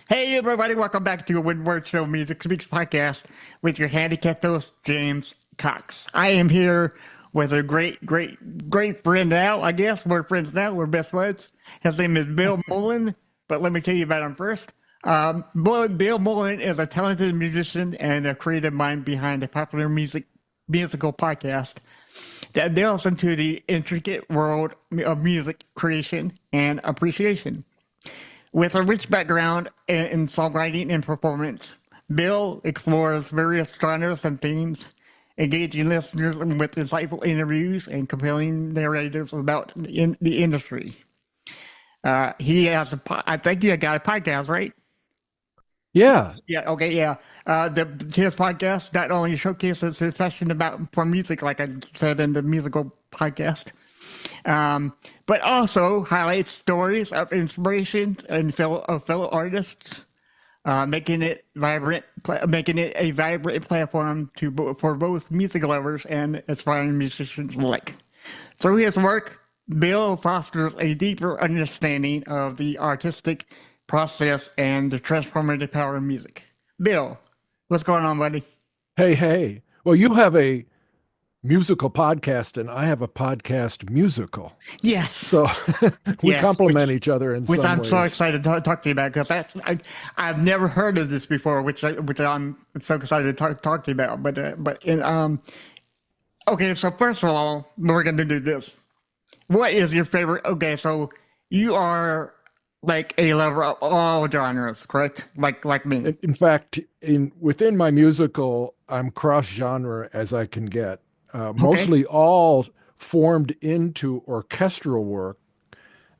Hey everybody, welcome back to a Woodward Show Music Speaks podcast with your handicapped host, James Cox. I am here with a great friend now, I guess. We're friends now, we're best buds. His name is Bill Mullin, but let me tell you about him first. Bill Mullin is a talented musician and a creative mind behind a popular musical podcast that delves into the intricate world of music creation and appreciation. With a rich background in songwriting and performance, Bill explores various genres and themes, engaging listeners with insightful interviews and compelling narratives about the industry. He has I think you got a podcast, right? Yeah. Yeah. Okay. Yeah. His podcast not only showcases his passion for music, like I said in the musical podcast, but also highlights stories of inspiration and fellow artists, making it a vibrant platform for both music lovers and aspiring musicians alike. Through his work, Bill fosters a deeper understanding of the artistic process and the transformative power of music. Bill, what's going on, buddy? Hey. Well, you have a musical podcast and I have a podcast musical. Yes. So we complement each other in some I'm ways. so excited to talk to you about, because I've never heard of this before, which I'm so excited to talk to you about. Okay, so first of all, we're going to do this. What is your favorite? Okay, so you are like a lover of all genres, correct? Like me. In fact, within my musical, I'm cross-genre as I can get. Mostly all formed into orchestral work.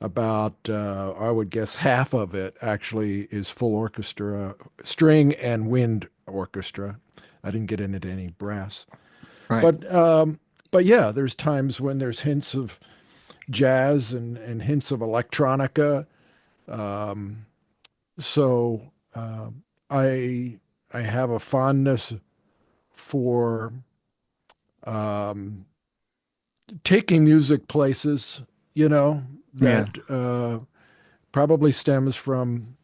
About, I would guess half of it actually is full orchestra, string and wind orchestra. I didn't get into any brass. Right. But yeah, there's times when there's hints of jazz and hints of electronica. So I have a fondness for taking music places, that probably stems from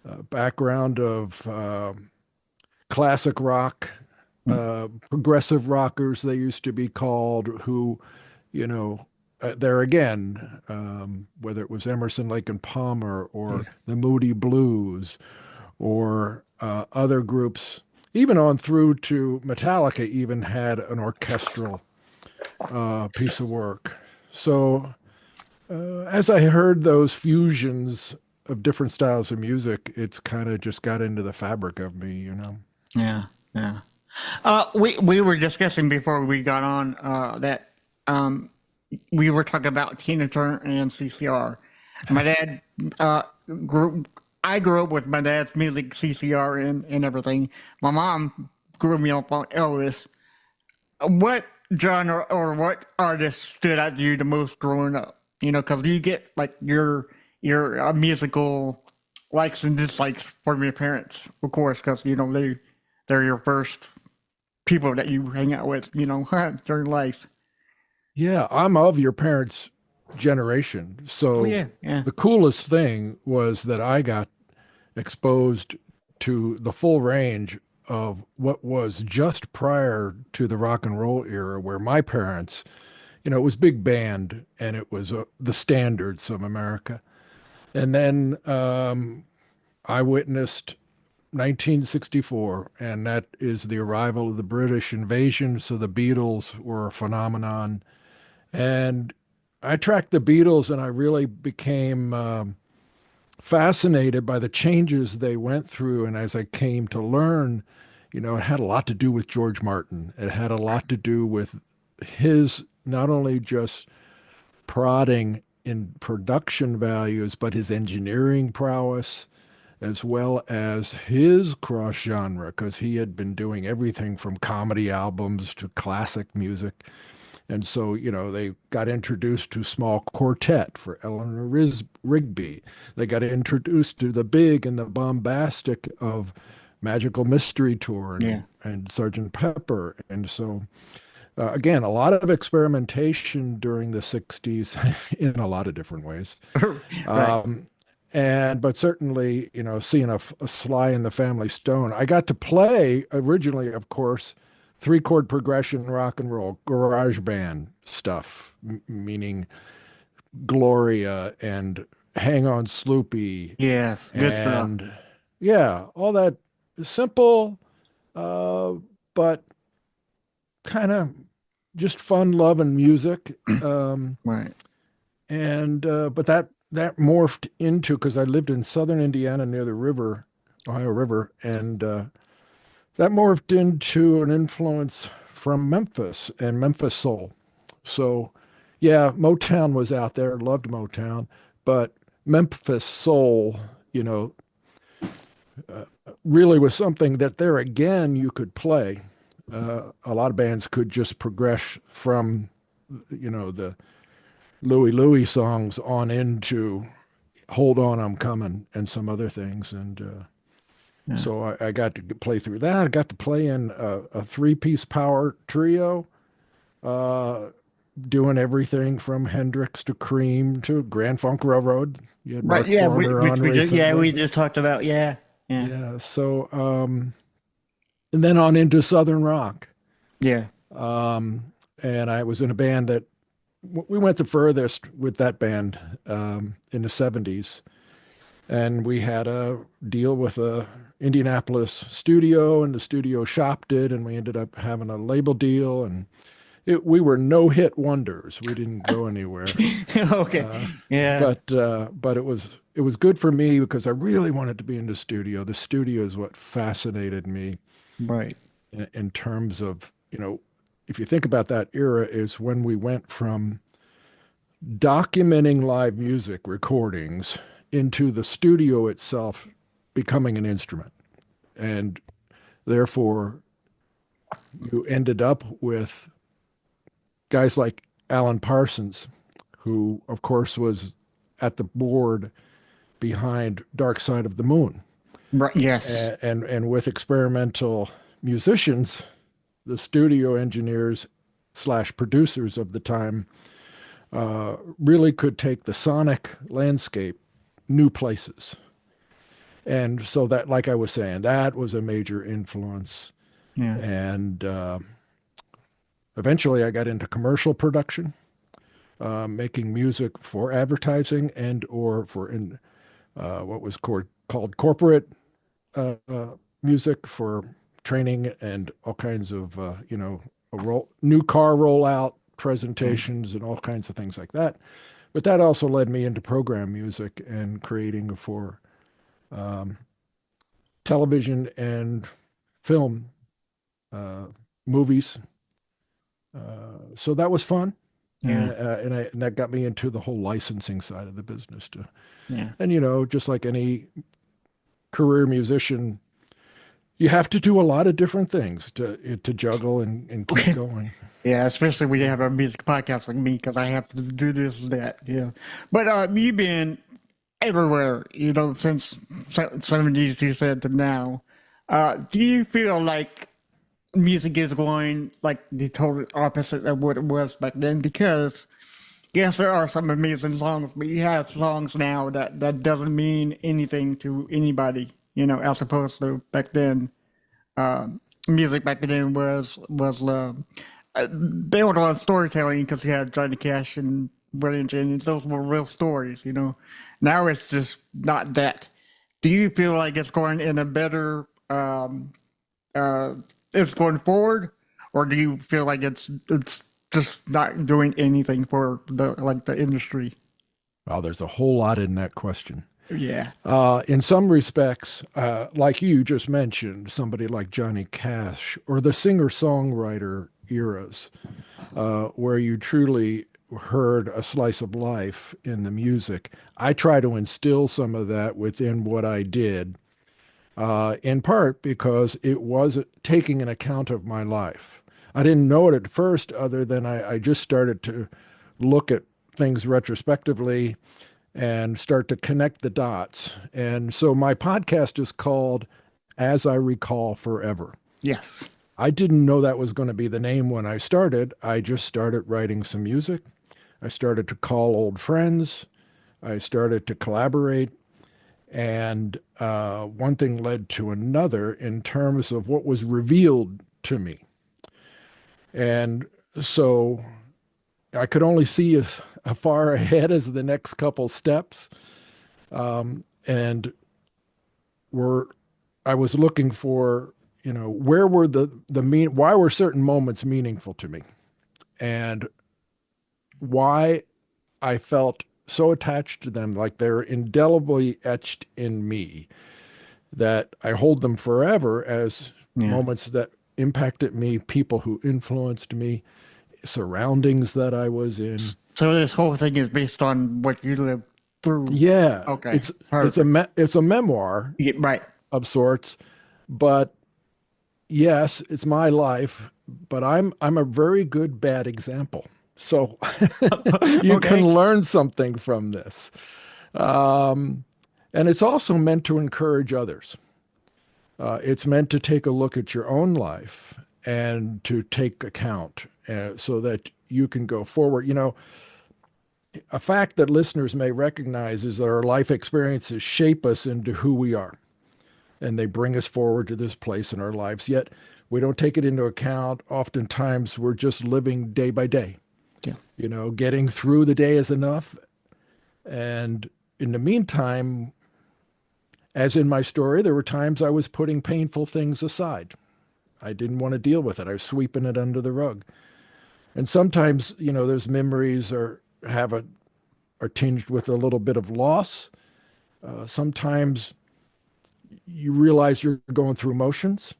a background of classic rock, progressive rockers, they used to be called, who, there again, whether it was Emerson, Lake and Palmer or the Moody Blues or other groups, even on through to Metallica, even had an orchestral piece of work. So as I heard those fusions of different styles of music, it's kind of just got into the fabric of me. Yeah. We were discussing before we got on that we were talking about Tina Turner and CCR. My dad I grew up with my dad's music, CCR and everything. My mom grew me up on Elvis. What genre or what artist stood out to you the most growing up? Because you get like your musical likes and dislikes from your parents, of course, because they're your first people that you hang out with, during life. Yeah, I'm of your parents' generation. So Yeah. the coolest thing was that I got exposed to the full range of what was just prior to the rock and roll era, where my parents, it was big band and it was the standards of America. And then I witnessed 1964, and that is the arrival of the British invasion. So the Beatles were a phenomenon. And I tracked the Beatles and I really became fascinated by the changes they went through. And as I came to learn, it had a lot to do with George Martin. It had a lot to do with his not only just prodding in production values, but his engineering prowess, as well as his cross genre, because he had been doing everything from comedy albums to classic music. And so, they got introduced to small quartet for Eleanor Rigby. They got introduced to the big and the bombastic of Magical Mystery Tour and Sgt. Pepper. And so, again, a lot of experimentation during the 60s in a lot of different ways. Right. but certainly, seeing a Sly and the Family Stone, I got to play originally, of course, three-chord progression rock and roll garage band stuff, meaning Gloria and Hang On Sloopy, Yes, good stuff. and yeah, all that simple, uh, but kind of just fun, love, and music. Right. And but that morphed into, because I lived in southern Indiana near the river, Ohio River, and that morphed into an influence from Memphis and Memphis soul. So, yeah, Motown was out there, loved Motown, but Memphis soul, you know, really was something that there again you could play. A lot of bands could just progress from, the Louie Louie songs on into Hold On, I'm Coming and some other things. And Yeah. so I got to play through that. I got to play in a three-piece power trio, uh, doing everything from Hendrix to Cream to Grand Funk Railroad. You had Right. Mark Yeah. Farner Which on we just recently. we just talked about. Yeah. Yeah. Yeah. So, and then on into Southern rock. Yeah. Um, and I was in a band that we went the furthest with that band in the 70s. And we had a deal with a Indianapolis studio, and the studio shopped it, and we ended up having a label deal. And we were no hit wonders. We didn't go anywhere. Okay. Uh, Yeah. but it was good for me because I really wanted to be in the studio. The studio is what fascinated me Right. in terms of, if you think about that era, is when we went from documenting live music recordings into the studio itself becoming an instrument. And therefore, you ended up with guys like Alan Parsons, who, of course, was at the board behind Dark Side of the Moon. Right. Yes. And with experimental musicians, the studio engineers slash producers of the time really could take the sonic landscape new places. And so that, like I was saying, that was a major influence. Yeah. And eventually I got into commercial production, making music for advertising and or for what was called corporate music for training and all kinds of, new car rollout presentations and all kinds of things like that. But that also led me into program music and creating for um, television and film, uh, movies. So that was fun. Yeah. And that got me into the whole licensing side of the business too. Yeah. And, just like any career musician, you have to do a lot of different things to juggle and keep going. Yeah, especially when you have a music podcast like me, because I have to do this and that. Yeah, but you've been everywhere, since 70s, you said, to now. Do you feel like music is going like the total opposite of what it was back then? Because yes, there are some amazing songs, but you have songs now that doesn't mean anything to anybody, as opposed to back then. Music back then was built on storytelling because you had Johnny Cash and Willie Jennings. Those were real stories. Now it's just not that. Do you feel like it's going in a better, uh, it's going forward, or do you feel like it's just not doing anything for the industry? Well, there's a whole lot in that question. Yeah. In some respects, like you just mentioned, somebody like Johnny Cash or the singer-songwriter eras, where you truly heard a slice of life in the music. I try to instill some of that within what I did, in part because it was taking an account of my life. I didn't know it at first, other than I just started to look at things retrospectively and start to connect the dots. And so my podcast is called As I Recall Forever. Yes. I didn't know that was going to be the name when I started. I just started writing some music. I started to call old friends. I started to collaborate. And one thing led to another in terms of what was revealed to me. And so I could only see as far ahead as the next couple steps. And were I was looking for, where were why were certain moments meaningful to me, and why I felt so attached to them, like they're indelibly etched in me, that I hold them forever as Yeah. moments that impacted me, people who influenced me, surroundings that I was in. So this whole thing is based on what you lived through. Yeah, Okay. it's Perfect. it's a memoir Yeah, right. of sorts, but yes, it's my life, but I'm a very good bad example. So you Okay. can learn something from this. Um, and it's also meant to encourage others. It's meant to take a look at your own life and to take account so that you can go forward. A fact that listeners may recognize is that our life experiences shape us into who we are, and they bring us forward to this place in our lives. Yet we don't take it into account. Oftentimes we're just living day by day. Yeah. Getting through the day is enough. And in the meantime, as in my story, there were times I was putting painful things aside. I didn't want to deal with it. I was sweeping it under the rug. And sometimes, those memories are tinged with a little bit of loss. Sometimes you realize you're going through motions,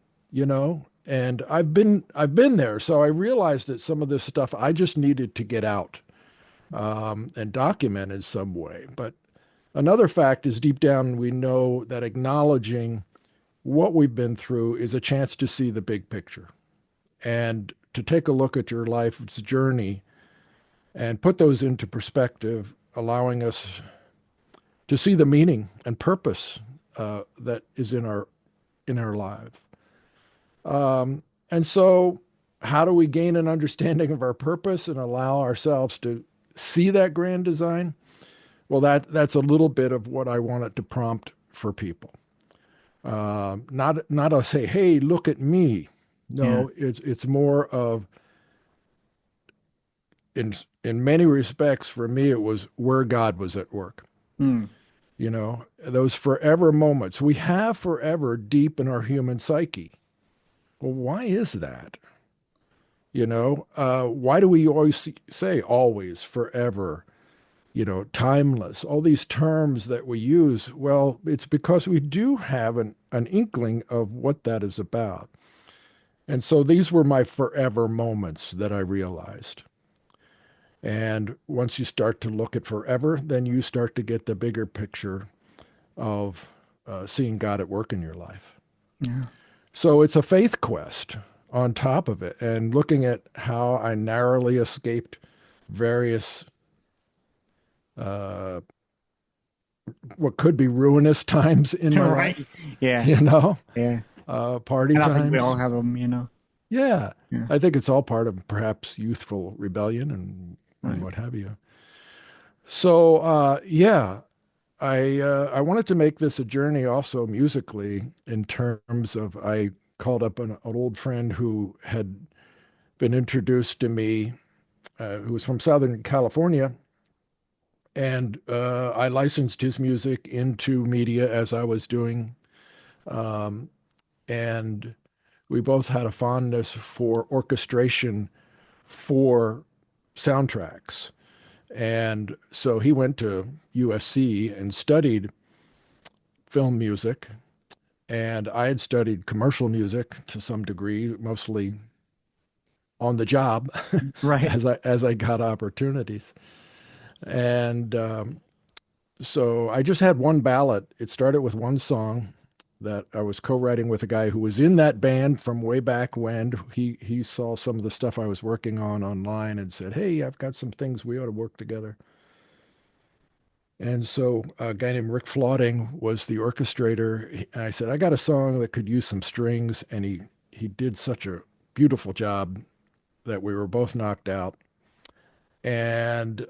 and I've been there. So I realized that some of this stuff I just needed to get out and document in some way. But another fact is deep down, we know that acknowledging what we've been through is a chance to see the big picture and to take a look at your life's journey and put those into perspective, allowing us to see the meaning and purpose that is in our life. And so, how do we gain an understanding of our purpose and allow ourselves to see that grand design? Well, that's a little bit of what I wanted to prompt for people. Not to say, "Hey, look at me." Yeah. No, it's more of in many respects for me it was where God was at work. Mm. Those forever moments we have forever deep in our human psyche. Well, why is that? Why do we always say always, forever, timeless, all these terms that we use? Well, it's because we do have an inkling of what that is about. And so these were my forever moments that I realized. And once you start to look at forever, then you start to get the bigger picture of seeing God at work in your life. Yeah. So it's a faith quest on top of it, and looking at how I narrowly escaped various uh, what could be ruinous times in my Right. life, Yeah. you know, Yeah. party And I think we all times. have them. Yeah, Yeah. I think it's all part of perhaps youthful rebellion and Right. what have you. So yeah, I wanted to make this a journey also musically in terms of I called up an old friend who had been introduced to me, who was from Southern California, and I licensed his music into media as I was doing, um, and we both had a fondness for orchestration for soundtracks. And so he went to USC and studied film music, and I had studied commercial music to some degree, mostly on the job Right. as I got opportunities. And so I just had one ballot. It started with one song that I was co-writing with a guy who was in that band from way back when. He saw some of the stuff I was working on online and said, "Hey, I've got some things we ought to work together." And so a guy named Rick Flotting was the orchestrator. And I said, "I got a song that could use some strings," and he did such a beautiful job that we were both knocked out. And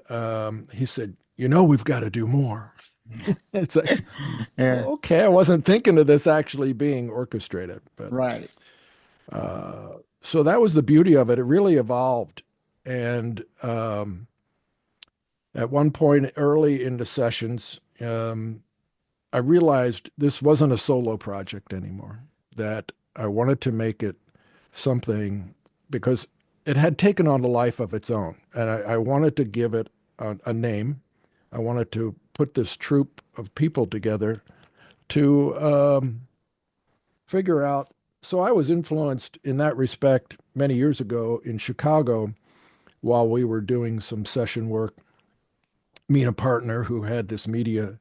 he said, "We've got to do more." It's like, Yeah. okay, I wasn't thinking of this actually being orchestrated, but Right. so that was the beauty of it. It really evolved. And at one point early in the sessions, I realized this wasn't a solo project anymore, that I wanted to make it something because it had taken on a life of its own. And I wanted to give it a name. I wanted to put this troupe of people together to figure out. So I was influenced in that respect many years ago in Chicago while we were doing some session work. Me and a partner who had this media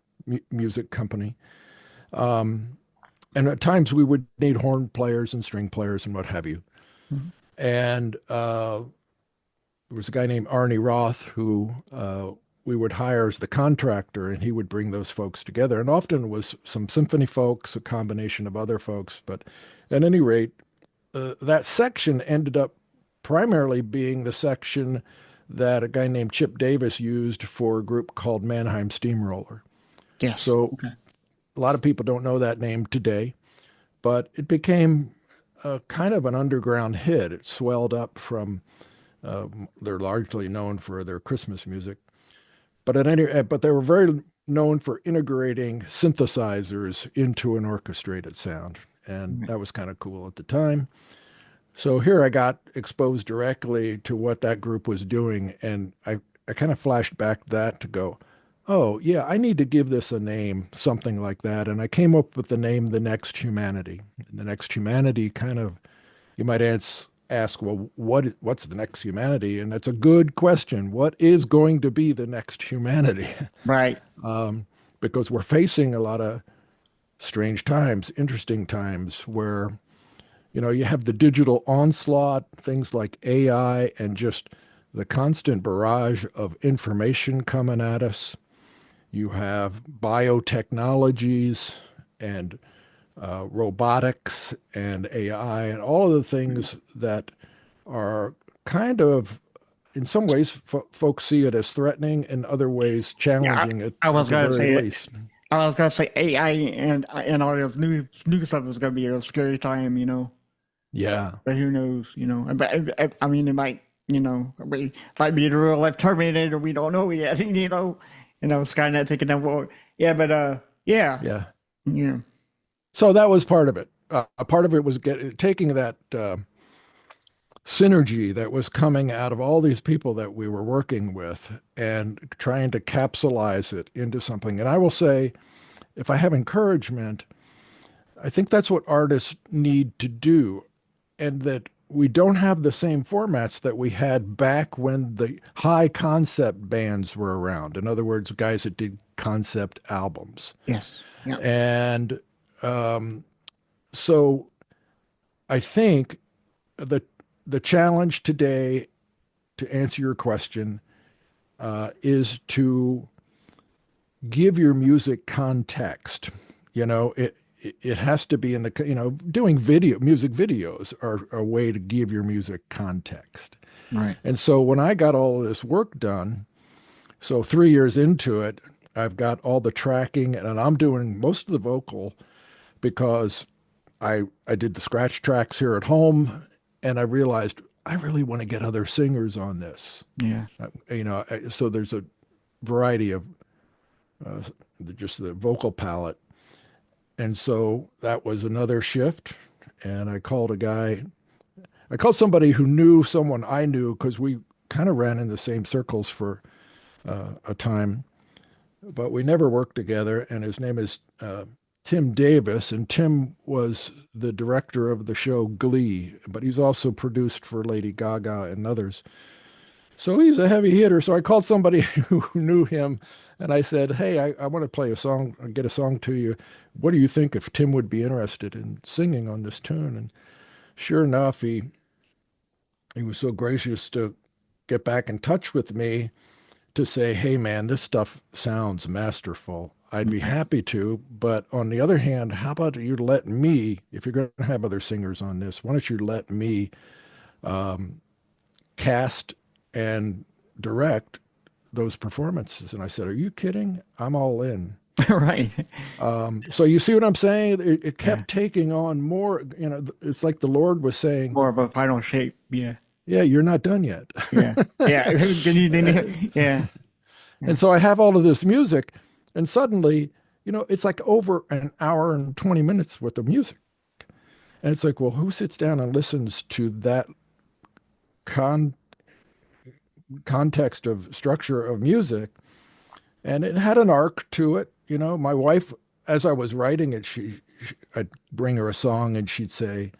music company. And at times we would need horn players and string players and what have you. Mhm. And there was a guy named Arnie Roth who we would hire as the contractor, and he would bring those folks together. And often it was some symphony folks, a combination of other folks. But at any rate, that section ended up primarily being the section that a guy named Chip Davis used for a group called Mannheim Steamroller. Yes. So Okay. a lot of people don't know that name today, but it became kind of an underground hit. It swelled up from, they're largely known for their Christmas music, but they were very known for integrating synthesizers into an orchestrated sound. And Right. that was kind of cool at the time. So here I got exposed directly to what that group was doing. And I kind of flashed back that to go, oh, yeah, I need to give this a name, something like that. And I came up with the name The Next Humanity. And The Next Humanity kind of, you might ask, well, what's the next humanity? And that's a good question. What is going to be the next humanity? Right. Because we're facing a lot of strange times, interesting times where, you have the digital onslaught, things like AI, and just the constant barrage of information coming at us. You have biotechnologies and robotics and AI and all of the things that are kind of, in some ways, folks see it as threatening, in other ways, Yeah. challenging it I at was the gonna very say it. least. I was gonna say AI and all this new stuff is gonna be a scary time, Yeah. But who knows, But I mean, it might, might be the real life Terminator. We don't know yet, Skynet taking that world. Yeah, but yeah, Yeah. yeah, So that was part of it. A part of it was taking that synergy that was coming out of all these people that we were working with and trying to capsulize it into something. And I will say, if I have encouragement, I think that's what artists need to do, and that we don't have the same formats that we had back when the high concept bands were around. In other words, guys that did concept albums. yes, yeah, And so I think the the challenge today, to answer your question, is to give your music context. It has to be in the, doing music videos are a way to give your music context. right, And so when I got all of this work done, so 3 years into it, I've got all the tracking and I'm doing most of the vocal because I did the scratch tracks here at home and I realized I really want to get other singers on this. yeah, So there's a variety of uh, just the vocal palette. And so that was another shift. And I called somebody who knew someone I knew because we kind of ran in the same circles for a time, but we never worked together. And his name is Tim Davis. And Tim was the director of the show Glee, but he's also produced for Lady Gaga and others. So he's a heavy hitter. So I called somebody who knew him and I said, hey, I want to play a song, get a song to you. What do you think if Tim would be interested in singing on this tune? And sure enough, he was so gracious to get back in touch with me to say, hey, man, this stuff sounds masterful. I'd be right, happy to. But on the other hand, how about you let me, if you're going to have other singers on this, why don't you let me cast and direct those performances? And I said, are you kidding? I'm all in. Right. So you see what I'm saying? It Yeah. kept taking on more, it's like the Lord was saying, More of a final shape. Yeah. yeah, you're not done yet. Yeah. Yeah. Yeah. And Yeah. so I have all of this music, and suddenly, it's like over an hour and 20 minutes worth of music. And it's like, well, who sits down and listens to that con context of structure of music? And it had an arc to it. My wife, as I was writing it, I'd bring her a song and she'd say,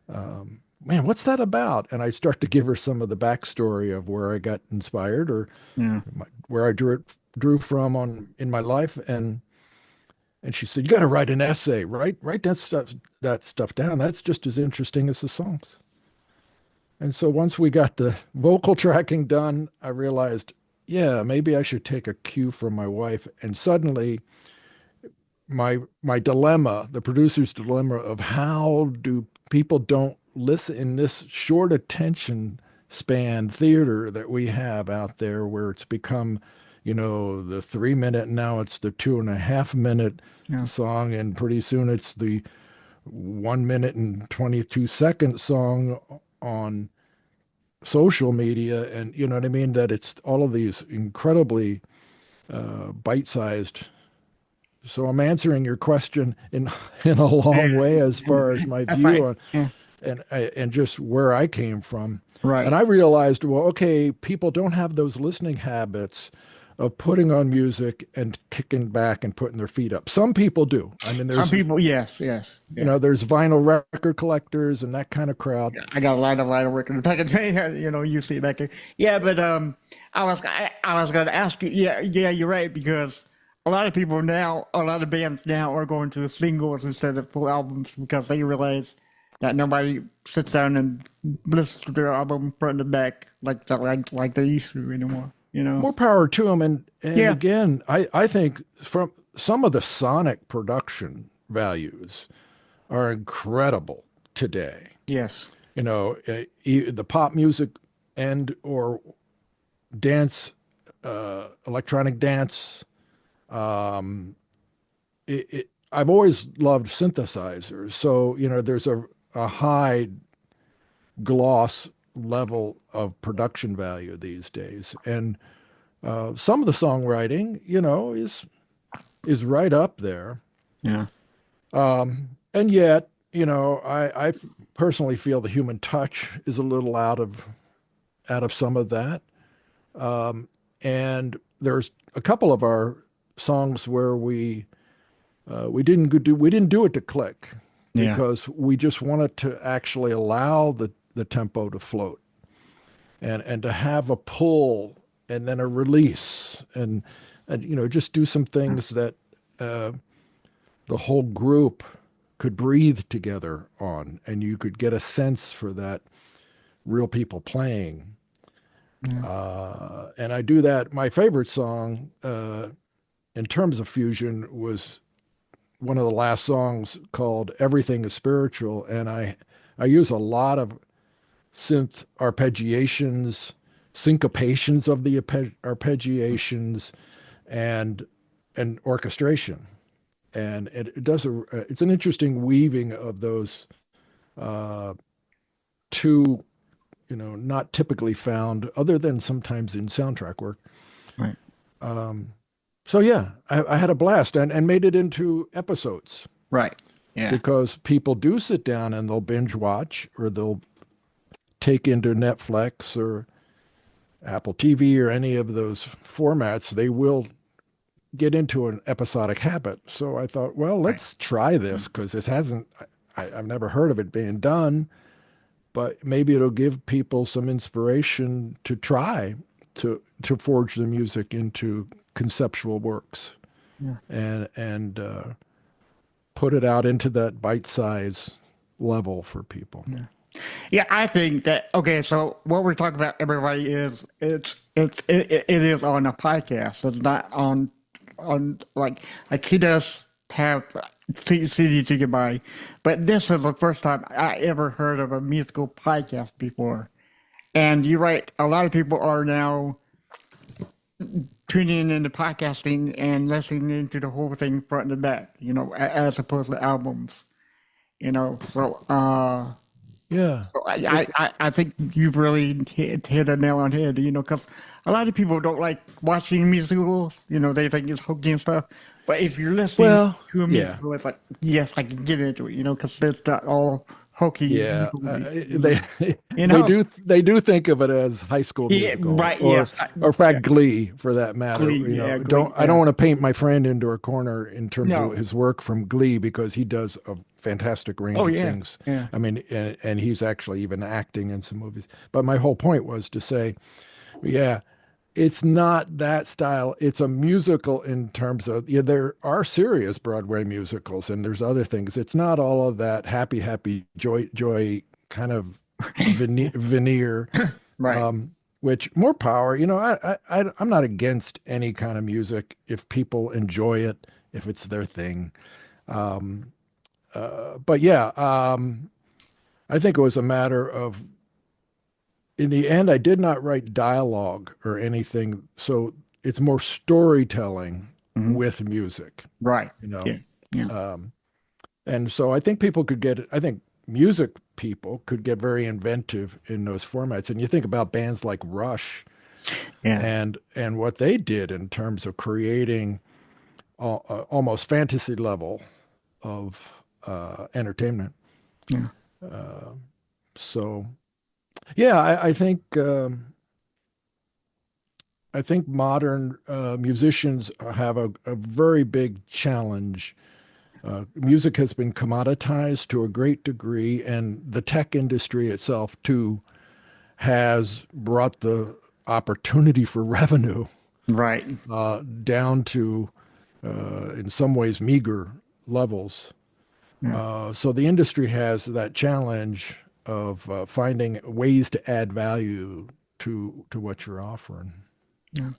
man, what's that about? And I start to give her some of the backstory of where I got inspired or Yeah. where I drew from in my life. And she said, you got to write an essay, write that stuff down. That's just as interesting as the songs. And so once we got the vocal tracking done, I realized, yeah, maybe I should take a cue from my wife. And suddenly my dilemma, the producer's dilemma of how do people don't listen in this short attention span theater that we have out there where it's become, the 3 minute, now it's the 2.5 minute Yeah. song, and pretty soon it's the 1 minute and 22 second song on social media. And you know what I mean? That it's all of these incredibly bite-sized. So I'm answering your question in in a long Yeah. way as far as my That's view right. on Yeah. and just where I came from. And Right. I realized, well, okay, people don't have those listening habits of putting on music and kicking back and putting their feet up. Some people do. I mean, Some people, yes, yes, yeah. there's vinyl record collectors and that kind of crowd. I got a line of work in the back of you see it back there. Yeah, but I was gonna ask you. Yeah, yeah, you're right because a lot of people now, a lot of bands now are going to singles instead of full albums because they realize that nobody sits down and listens to their album front and back like they used to anymore. You know? More power to them. And Yeah. again, I think from some of the sonic production values are incredible today. Yes. The pop music and or dance, electronic dance. I've always loved synthesizers. So, there's a high gloss level of production value these days. And some of the songwriting, is right up there. Yeah. And yet, I personally feel the human touch is a little out of some of that. And there's a couple of our songs where we didn't do it to click Yeah. because we just wanted to actually allow the tempo to float and to have a pull and then a release and just do some things that the whole group could breathe together on, and you could get a sense for that real people playing. Yeah. And I do that. My favorite song in terms of fusion was one of the last songs called Everything is Spiritual. And I use a lot of synth arpeggiations, syncopations of the arpeggiations, and orchestration. And it does it's an interesting weaving of those two, not typically found other than sometimes in soundtrack work. Right. So yeah, I had a blast and made it into episodes Right. Yeah. because people do sit down and they'll binge watch or they'll take into Netflix or Apple TV or any of those formats. They will get into an episodic habit. So I thought, well, Right. let's try this because this hasn't, I've never heard of it being done, but maybe it'll give people some inspiration to try to forge the music into conceptual works Yeah. and put it out into that bite size level for people. Yeah. Yeah, I think that okay. So what we're talking about, everybody, is it is on a podcast. It's not on like he does have CDs you can buy, but this is the first time I ever heard of a musical podcast before. And you're right, a lot of people are now tuning into podcasting and listening into the whole thing front to back, as opposed to albums, So, Yeah. I, It, I, I think you've really hit a nail on the head, because a lot of people don't like watching musicals, they think it's hokey and stuff. But if you're listening well, to a yeah. musical, it's like, yes, I can get into it, because it's not all hokey Yeah, movies, they you know? they do think of it as High School Yeah, Musical, right, yes. or in Yeah, fact Glee for that matter. Glee, yeah, Don't Glee, I don't yeah. want to paint my friend into a corner in terms of No. his work from Glee because he does a fantastic Oh, range of yeah, things. yeah, I mean, and he's actually even acting in some movies. But my whole point was to say, yeah, it's not that style. It's a musical in terms of, yeah, there are serious Broadway musicals and there's other things. It's not all of that happy, happy, joy kind of veneer, right. which more power. I'm not against any kind of music if people enjoy it, if it's their thing. Um, but yeah, I think it was a matter of in the end, I did not write dialogue or anything. So it's more storytelling Hmm. with music, Right. you know. Yeah, yeah, Um, and so I think people could get, I think music people could get very inventive in those formats. And you think about bands like Rush yeah, and what they did in terms of creating almost fantasy level of entertainment. yeah. So yeah, I think modern musicians have a very big challenge. Music has been commoditized to a great degree, and the tech industry itself, too, has brought the opportunity for revenue Right. down to, in some ways, meager levels. Yeah. So the industry has that challenge of finding ways to add value to what you're offering. Yeah.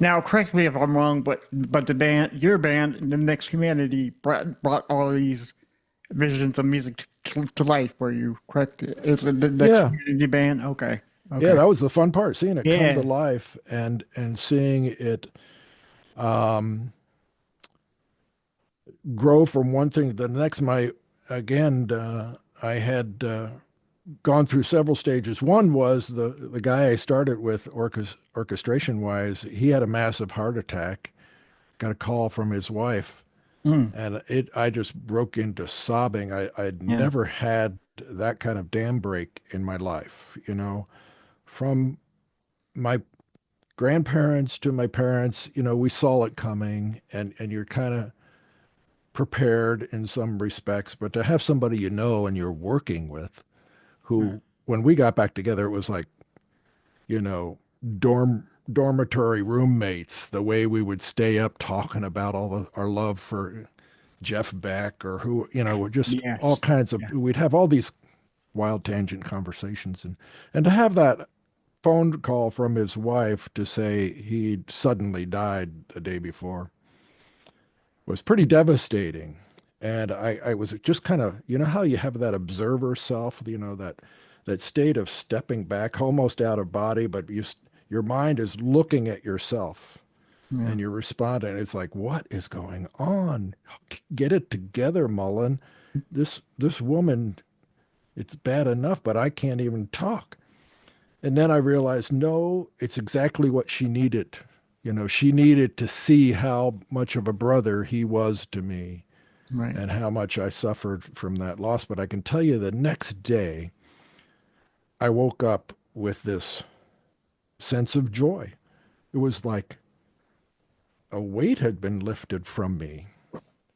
Now, correct me if I'm wrong, but your band, the Next Humanity, brought all these visions of music to life. Were you correct? Is it the Next Yeah, Humanity band? Okay. yeah, Okay. that was the fun part, seeing it come to Yeah. life and seeing it um, grow from one thing to the next. I had gone through several stages. One was the guy I started with orchestration wise. He had a massive heart attack. Got a call from his wife, Mm. and I just broke into sobbing. I'd Yeah. never had that kind of dam break in my life. From my grandparents to my parents, we saw it coming, and you're kind of prepared in some respects, but to have somebody and you're working with Yeah. who, when we got back together, it was like, you know, dormitory roommates, the way we would stay up talking about our love for Jeff Beck or who, just all Yes. kinds of, Yeah. we'd have all these wild tangent conversations and to have that phone call from his wife to say he'd suddenly died the day before was pretty devastating. And I was just kind of, how you have that observer self, that state of stepping back, almost out of body, but your mind is looking at yourself Yeah. and you're responding. It's like, what is going on? Get it together, Mullin. This woman, it's bad enough, but I can't even talk. And then I realized, no, it's exactly what she needed. She needed to see how much of a brother he was to me Right. and how much I suffered from that loss. But I can tell you the next day, I woke up with this sense of joy. It was like a weight had been lifted from me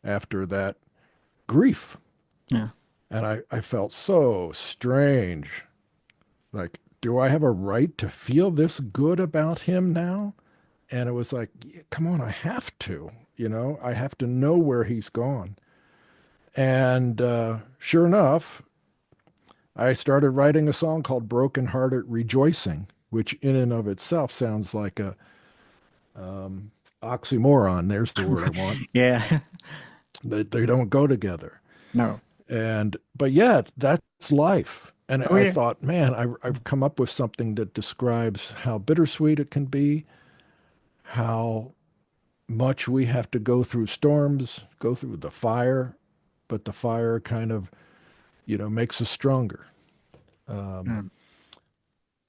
after that grief. Yeah. And I felt so strange. Like, do I have a right to feel this good about him now? And it was like, yeah, come on, I have to, I have to know where he's gone. And sure enough, I started writing a song called Broken Hearted Rejoicing, which in and of itself sounds like a oxymoron. There's the word I want. Yeah. They don't go together. No. But yeah, that's life. And Oh, I yeah. thought, man, I've come up with something that describes how bittersweet it can be, how much we have to go through storms, go through the fire, but the fire kind of, makes us stronger. Um,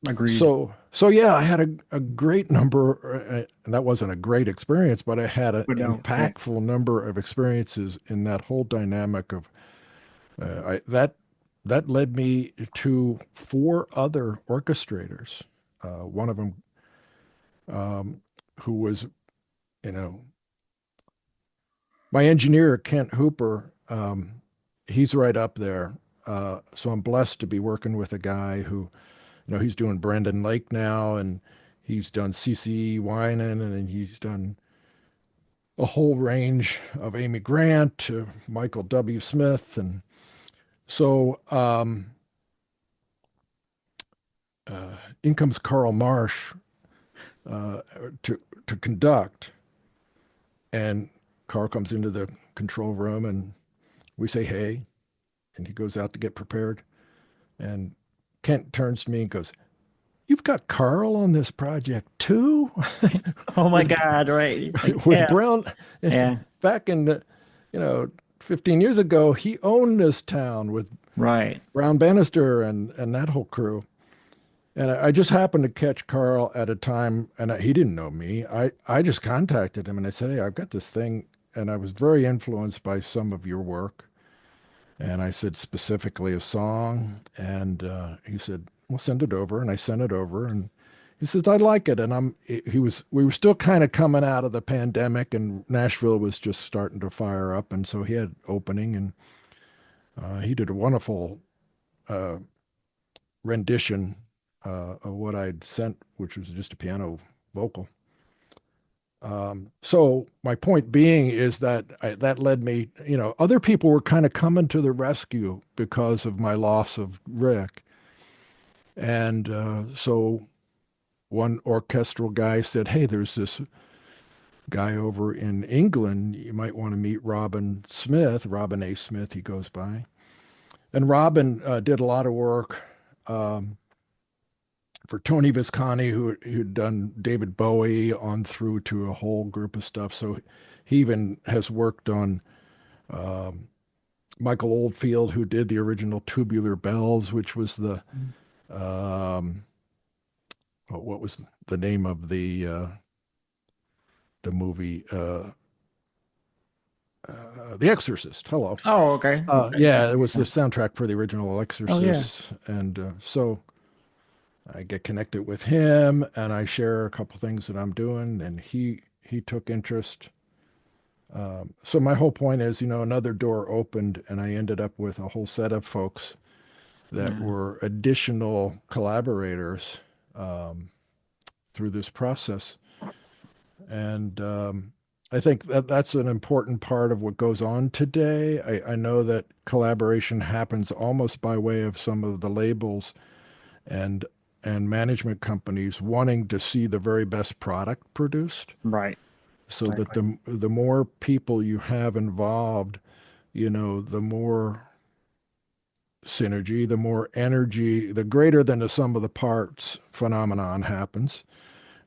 Yeah, agreed. so yeah, I had a great number, and that wasn't a great experience, but I had an But no, yeah. impactful number of experiences in that whole dynamic of that led me to four other orchestrators. One of them, who was, you know, my engineer, Kent Hooper. He's right up there. So I'm blessed to be working with a guy who, he's doing Brandon Lake now, and he's done CC Winan, and he's done a whole range of Amy Grant to Michael W. Smith. And so in comes Carl Marsh uh, to conduct, and Carl comes into the control room, and we say hey, and he goes out to get prepared, and Kent turns to me and goes, "You've got Carl on this project too?" Oh my with God, right. It's like, with yeah, Brown. yeah, Back in the, you know 15 years ago, he owned this town with right. Brown Bannister and that whole crew. And I just happened to catch Carl at a time, and he didn't know me. I just contacted him and I said, "Hey, I've got this thing," and I was very influenced by some of your work. And I said specifically a song, and he said, "Well, send it over." And I sent it over, and he says, "I like it." And we were still kind of coming out of the pandemic, and Nashville was just starting to fire up, and so he had opening, and he did a wonderful uh, rendition of what I'd sent, which was just a piano vocal. So my point being is that that led me, other people were kind of coming to the rescue because of my loss of Rick. And so one orchestral guy said, "Hey, there's this guy over in England. You might want to meet Robin Smith, Robin A. Smith, he goes by." And Robin did a lot of work for Tony Visconti, who'd done David Bowie on through to a whole group of stuff. So he even has worked on Michael Oldfield, who did the original Tubular Bells, which was um, what was the name of the movie The Exorcist. Hello. Oh, okay. Okay. Yeah, it was the soundtrack for the original Oh, yeah. Exorcist, and so I get connected with him, and I share a couple things that I'm doing, and he took interest. So my whole point is, another door opened, and I ended up with a whole set of folks that Yeah. were additional collaborators through this process. And I think that that's an important part of what goes on today. I know that collaboration happens almost by way of some of the labels and and management companies wanting to see the very best product produced, Right. so that Exactly. the more people you have involved, the more synergy, the more energy, the greater than the sum of the parts phenomenon happens.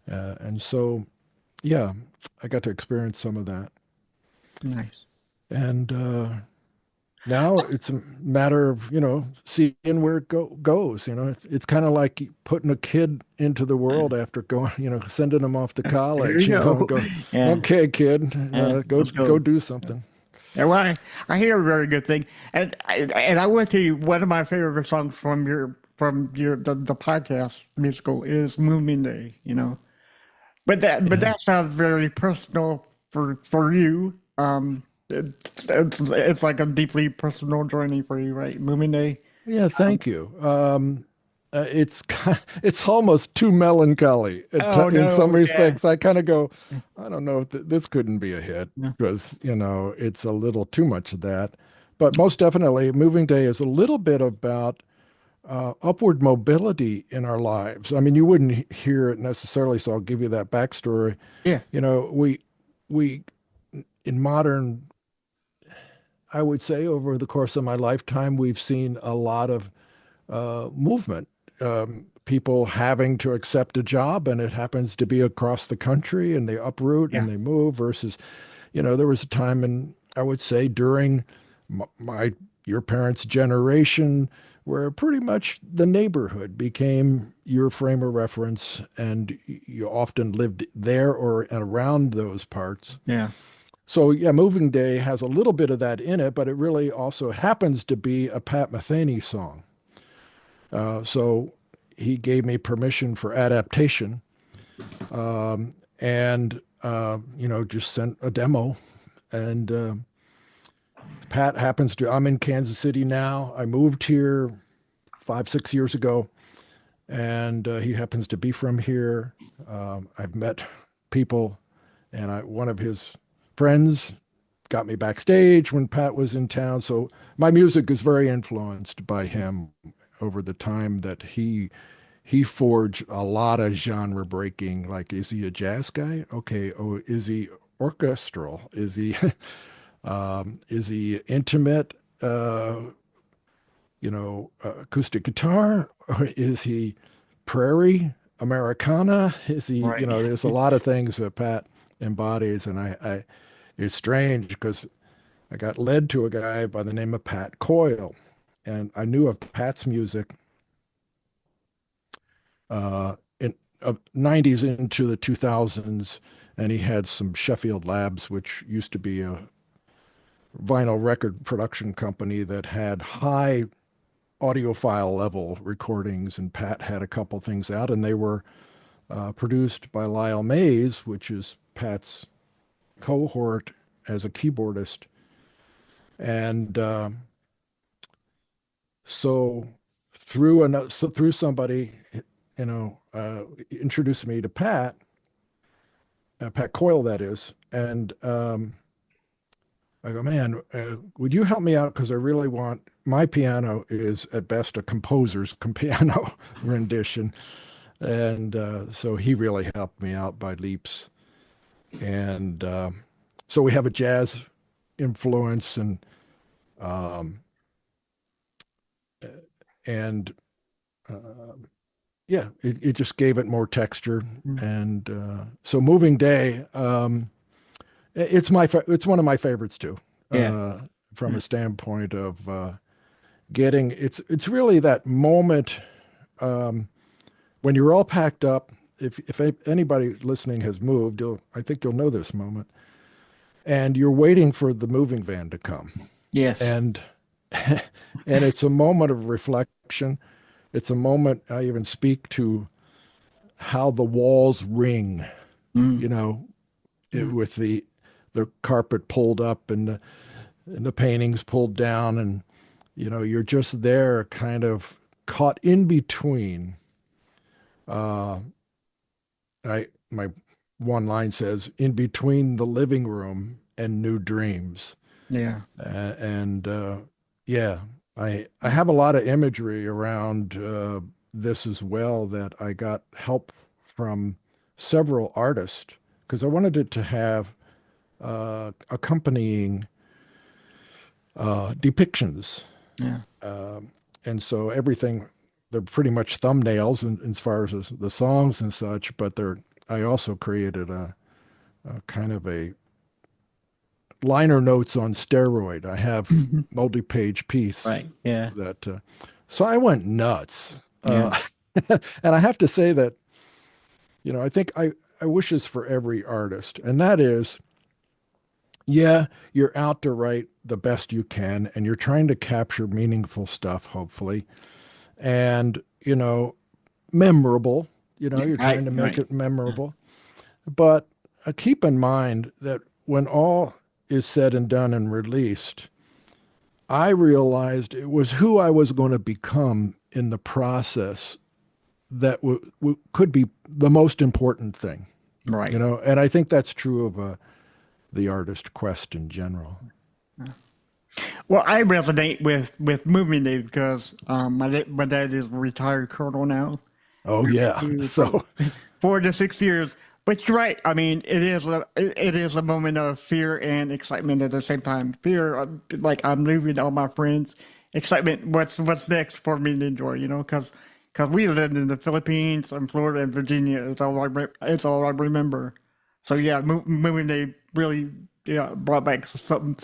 And so, yeah, I got to experience some of that. Nice. And now it's a matter of, seeing where it goes. It's kind of like putting a kid into the world after going, sending them off to Here college, you and go. go, Yeah. "Okay, kid, Yeah. Let's go go. do Yeah. something." Yeah, well, I hear a very good thing, and I would say one of my favorite songs from your the podcast musical is "Moving Day." But Yeah. that sounds very personal for you. It's like a deeply personal journey for you, right? Moving Day. Yeah, thank you. It's almost too melancholy Oh in some no, yeah, respects. I kind of go, I don't know, this couldn't be a hit yeah, because, it's a little too much of that. But most definitely, Moving Day is a little bit about upward mobility in our lives. I mean, you wouldn't hear it necessarily, so I'll give you that backstory. yeah, We in modern, I would say, over the course of my lifetime, we've seen a lot of movement people having to accept a job and it happens to be across the country and they uproot Yeah. and they move versus, there was a time in, I would say, during my your parents' generation where pretty much the neighborhood became your frame of reference and you often lived there or around those parts. Yeah. So yeah, Moving Day has a little bit of that in it, but it really also happens to be a Pat Metheny song. So he gave me permission for adaptation, and just sent a demo. And Pat happens to. I'm in Kansas City now. I moved here 5, 6 years ago, and he happens to be from here. I've met people, and one of his friends got me backstage when Pat was in town. So my music is very influenced by him over the time that he forged a lot of genre breaking. Like, is he a jazz guy? Okay. Oh, is he orchestral? Is he intimate? Acoustic guitar? Or is he prairie Americana? Is he? Right. There's a lot of things that Pat embodies, and I it's strange because I got led to a guy by the name of Pat Coyle, and I knew of Pat's music in 90s into the 2000s, and he had some Sheffield Labs, which used to be a vinyl record production company that had high audiophile level recordings, and Pat had a couple things out, and they were produced by Lyle Mays, which is Pat's cohort as a keyboardist. And so through somebody, introduced me to Pat Coyle, that is, and I go, man, would you help me out? Because I really want, my piano is at best a composer's piano rendition. And so he really helped me out by leaps. And so we have a jazz influence um, and yeah, it just gave it more texture. Mm. And so Moving Day, it's one of my favorites too, Yeah. from a standpoint of getting it's really that moment when you're all packed up. If anybody listening has moved, I think you'll know this moment, and you're waiting for the moving van to come, Yes. and and it's a moment of reflection. It's a moment I even speak to how the walls ring, Mm. you know, Mm. with the carpet pulled up and the paintings pulled down, and you're just there kind of caught in between. uh my one line says, in between the living room and new dreams. Yeah. And yeah, I have a lot of imagery around this as well, that I got help from several artists because I wanted it to have accompanying depictions. Yeah. And so everything, they're pretty much thumbnails as far as the songs and such, but I also created a kind of a liner notes on steroid. I have Mhm. multi-page piece Right. Yeah. that, so I went nuts. Yeah. And I have to say that, I think I wish this for every artist, and that is, yeah, you're out to write the best you can, and you're trying to capture meaningful stuff, hopefully, and, memorable, you're Right. trying to make Right. it memorable. But keep in mind that when all is said and done and released, I realized it was who I was going to become in the process that could be the most important thing, Right. and I think that's true of the artist quest in general. Well, I resonate with moving day because my dad is a retired colonel now. Oh yeah. He was for So 4 to 6 years. But you're right. I mean, it is a moment of fear and excitement at the same time. Fear, like I'm losing all my friends. Excitement, what's next for me to enjoy? Because because we lived in the Philippines and Florida and Virginia. It's all I remember. So yeah, moving they really brought back some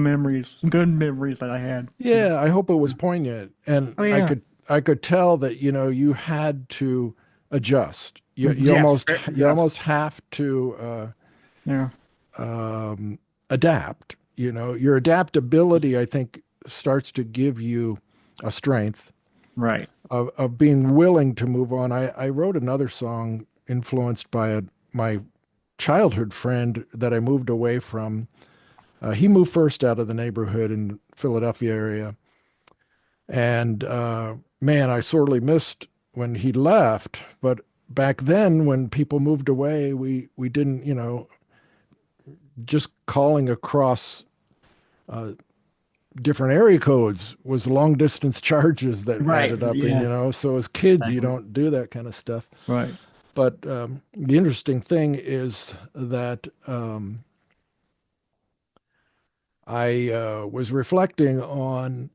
memories, good memories that I had. Yeah, I hope it was poignant. And Oh yeah, I could tell that, you had to adjust. yeah, You yeah, almost have to yeah. adapt. Your adaptability, I think, starts to give you a strength Right. of being willing to move on. I wrote another song influenced by my childhood friend that I moved away from. He moved first out of the neighborhood in Philadelphia area. And man, I sorely missed when he left. But back then, when people moved away, we didn't, just calling across uh, different area codes was long distance charges that Right. added up. And, Yeah. so as kids, you Exactly. don't do that kind of stuff. Right. But the interesting thing is that I was reflecting on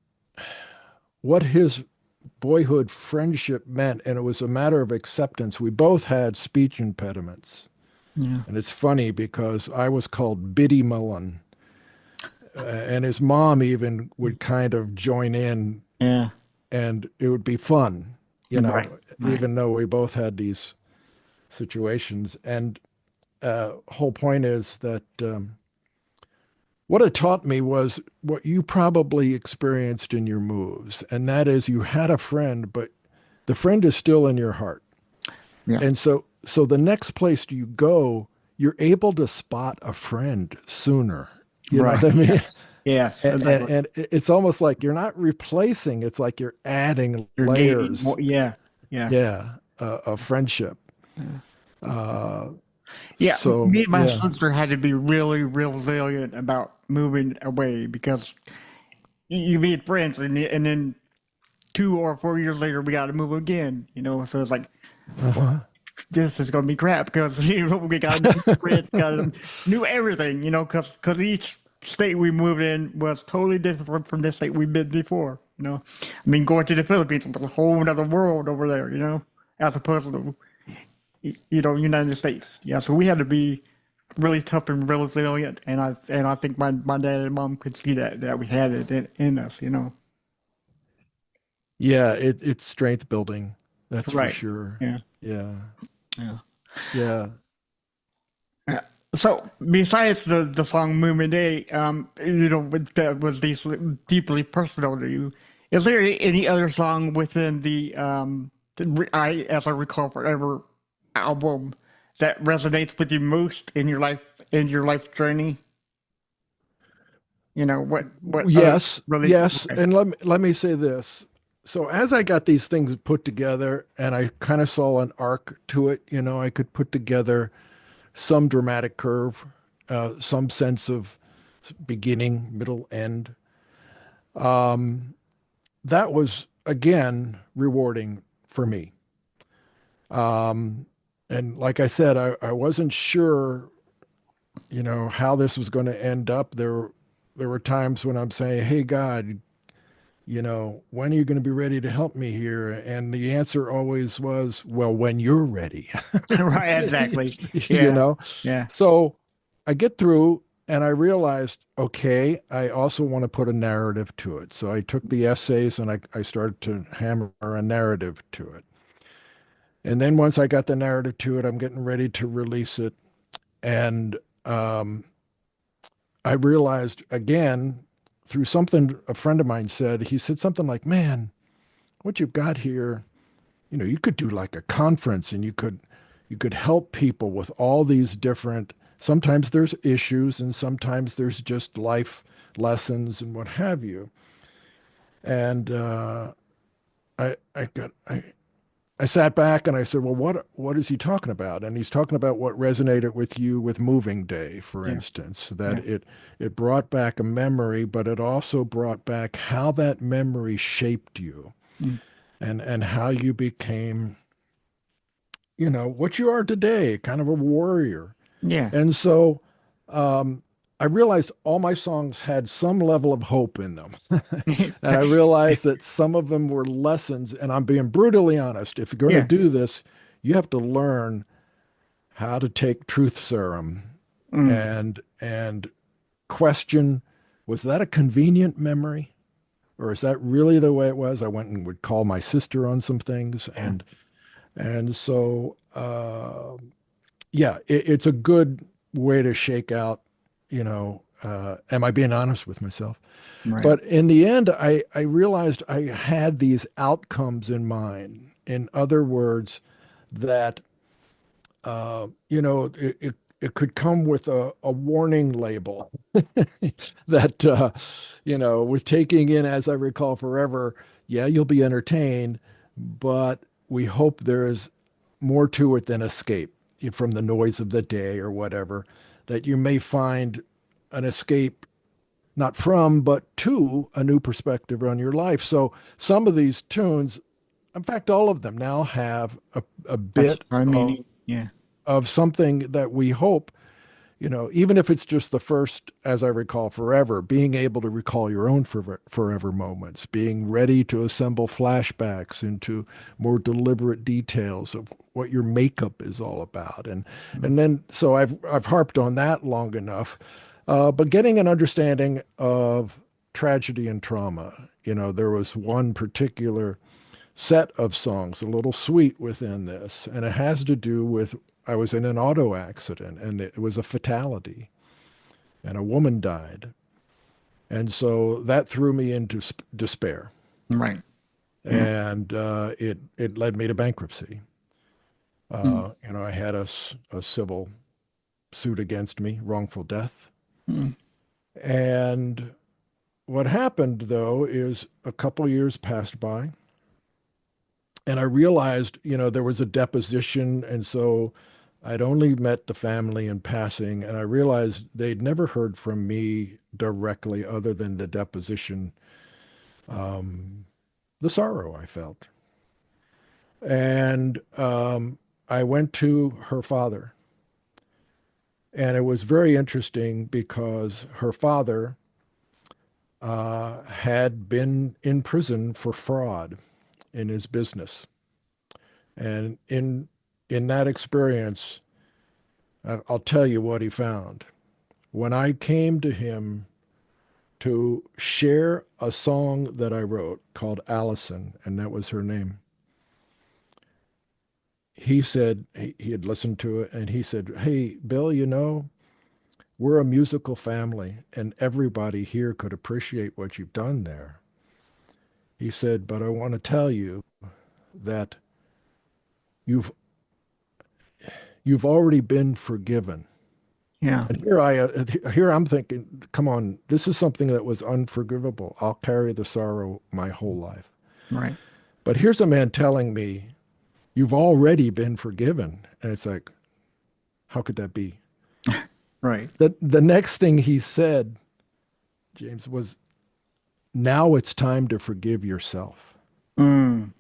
what his boyhood friendship meant, and it was a matter of acceptance. We both had speech impediments. Yeah. And it's funny because I was called Biddy Mullin, and his mom even would kind of join in, Yeah. and it would be fun, Right. Right. even though we both had these situations. And whole point is that what it taught me was what you probably experienced in your moves, and that is you had a friend, but the friend is still in your heart. Yeah. And so the next place you go, you're able to spot a friend sooner. You know Right. what I mean? Yes. Yes. And, Exactly. and it's almost like you're not replacing, it's like you're adding You're gaining layers, more. Yeah. Yeah. yeah, of friendship. Yeah. Uh, Yeah, so me and my yeah. sister had to be really resilient about moving away because you meet friends and then 2 or 4 years later we got to move again. So it's like, well, Uh-huh. this is gonna be crap because we got new friends, got new everything. Because each state we moved in was totally different from the state we've been before. I mean, going to the Philippines was a whole other world over there. As opposed to United States. Yeah, so we had to be really tough and resilient, and I think my dad and mom could see that we had it in us. Yeah, it's strength building. That's for Right. sure. Yeah. Yeah. Yeah. Yeah. Yeah. So besides the song "Moving Day," that was deeply personal to you. Is there any other song within as I recall, Forever album that resonates with you most in your life journey? What Yes, really? yes. Okay. And let me say this. So as I got these things put together and I kind of saw an arc to it, I could put together some dramatic curve, some sense of beginning, middle, end. That was again rewarding for me. Um, and like I said, I wasn't sure, how this was going to end up. There were times when I'm saying, "Hey God, when are you going to be ready to help me here?" And the answer always was, "Well, when you're ready." Right, exactly. you Yeah, know? yeah, So I get through and I realized, okay, I also want to put a narrative to it. So I took the essays and I started to hammer a narrative to it. And then once I got the narrative to it, I'm getting ready to release it. And um, I realized again, through something a friend of mine said, he said something like, man, what you've got here, you could do like a conference and you could help people with all these different, sometimes there's issues and sometimes there's just life lessons and what have you. And I sat back and I said, well, what is he talking about? And he's talking about what resonated with you with moving day, for yeah, instance, that yeah. it brought back a memory, but it also brought back how that memory shaped you Mm. and how you became, what you are today, kind of a warrior. Yeah, And so, um, I realized all my songs had some level of hope in them. And I realized that some of them were lessons. And I'm being brutally honest. If you're going to Yeah. do this, you have to learn how to take truth serum Mm. and question, was that a convenient memory? Or is that really the way it was? I went and would call my sister on some things. Yeah. And so yeah, it's a good way to shake out, am I being honest with myself? Right. But in the end, I realized I had these outcomes in mind. In other words, that it could come with a warning label that with taking in, as I recall, forever, yeah, you'll be entertained, but we hope there is more to it than escape from the noise of the day or whatever, that you may find an escape not from, but to a new perspective on your life. So some of these tunes, in fact, all of them now have a That's bit what I mean. Yeah. of something that we hope, even if it's just the first, as I recall, forever, being able to recall your own forever moments, being ready to assemble flashbacks into more deliberate details of what your makeup is all about. And then, so I've harped on that long enough, but getting an understanding of tragedy and trauma. There was one particular set of songs, a little suite within this, and it has to do with I was in an auto accident and it was a fatality and a woman died. And so that threw me into despair. Right. Yeah. And it led me to bankruptcy. Mm. I had a civil suit against me, wrongful death. Mm. And what happened, though, is a couple years passed by. And I realized, there was a deposition. And so I'd only met the family in passing. And I realized they'd never heard from me directly other than the deposition, the sorrow I felt. And I went to her father. And it was very interesting because her father had been in prison for fraud in his business. And in that experience, I'll tell you what he found. When I came to him to share a song that I wrote called Allison, and that was her name, he said he had listened to it and he said, "Hey, Bill, we're a musical family and everybody here could appreciate what you've done there." He said, "But I want to tell you that you've you've already been forgiven." Yeah. And here I'm thinking, come on, this is something that was unforgivable. I'll carry the sorrow my whole life. Right. But here's a man telling me, you've already been forgiven. And it's like, how could that be? Right. The next thing he said, James, was, now it's time to forgive yourself. Mm.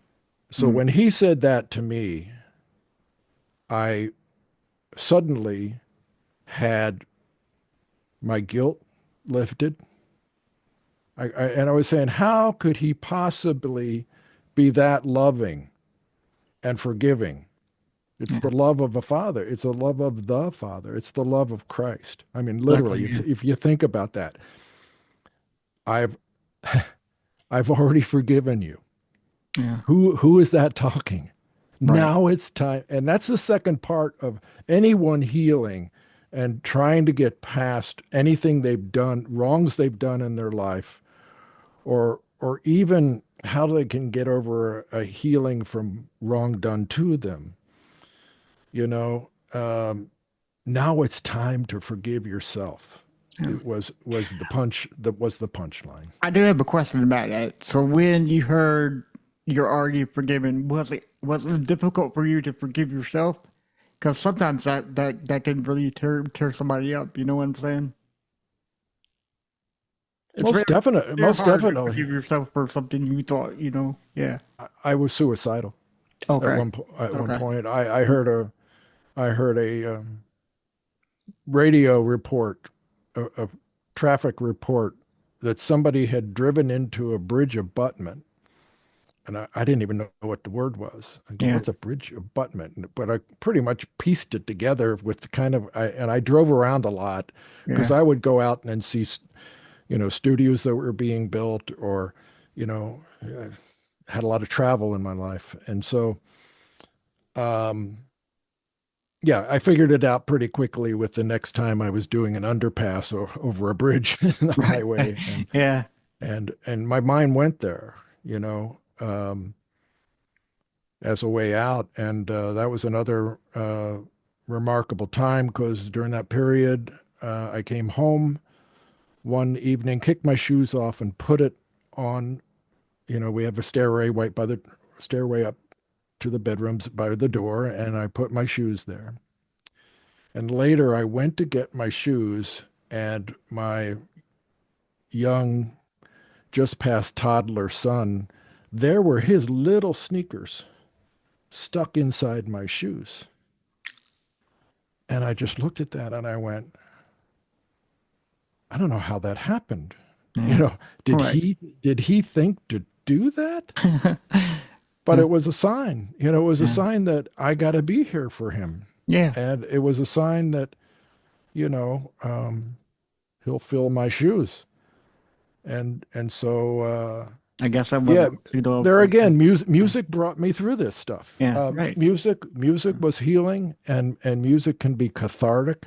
So Mm. when he said that to me, I suddenly had my guilt lifted. And I was saying, how could he possibly be that loving and forgiving? It's Yeah. the love of a father. It's the love of the Father. It's the love of Christ. I mean, Exactly. literally, Yeah. if you think about that, I've I've already forgiven you. Yeah. Who is that talking? Right. Now it's time. And that's the second part of anyone healing and trying to get past anything they've done, wrongs they've done in their life, or even how they can get over a healing from wrong done to them. You know, now it's time to forgive yourself. Yeah. It was the punch that was the punchline. I do have a question about that. So when you heard you're already forgiven, was it difficult for you to forgive yourself? Because sometimes that can really tear somebody up. You know what I'm saying? It's very very Most hard to definitely. forgive yourself for something you thought. Yeah. I was suicidal Okay. at one Okay. point. I heard a radio report a traffic report that somebody had driven into a bridge abutment. And I didn't even know what the word was. I go, Yeah. what's a bridge abutment? But I pretty much pieced it together with the kind of, and I drove around a lot because Yeah. I would go out and see, studios that were being built or, had a lot of travel in my life. And so, um, yeah, I figured it out pretty quickly with the next time I was doing an underpass over a bridge in the Right. highway, and Yeah. and my mind went there, as a way out, and that was another remarkable time because during that period, I came home one evening, kicked my shoes off, and put it on. We have a stairway right by the stairway up to the bedrooms by the door, and I put my shoes there. And later I went to get my shoes, and my young, just past toddler son, there were his little sneakers stuck inside my shoes. And I just looked at that and I went, I don't know how that happened. You Yeah. know, did Right. he think to do that? But Yeah. it was a sign. It was a Yeah. sign that I got to be here for him. Yeah. And it was a sign that, you know, um, he'll fill my shoes. And so I guess I was, yeah, there again, music brought me through this stuff. yeah. Right. Music was healing, and music can be cathartic.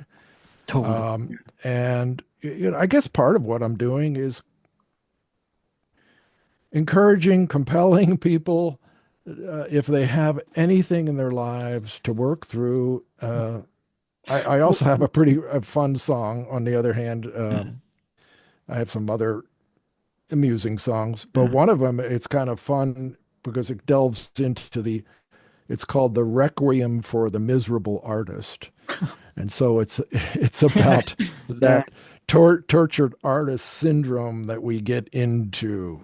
Totally. And I guess part of what I'm doing is encouraging, compelling people, if they have anything in their lives to work through. I also have a fun song. On the other hand, I have some other amusing songs, but one of them, it's kind of fun because it delves into it's called the Requiem for the Miserable Artist. And so it's about Yeah. that tortured artist syndrome that we get into,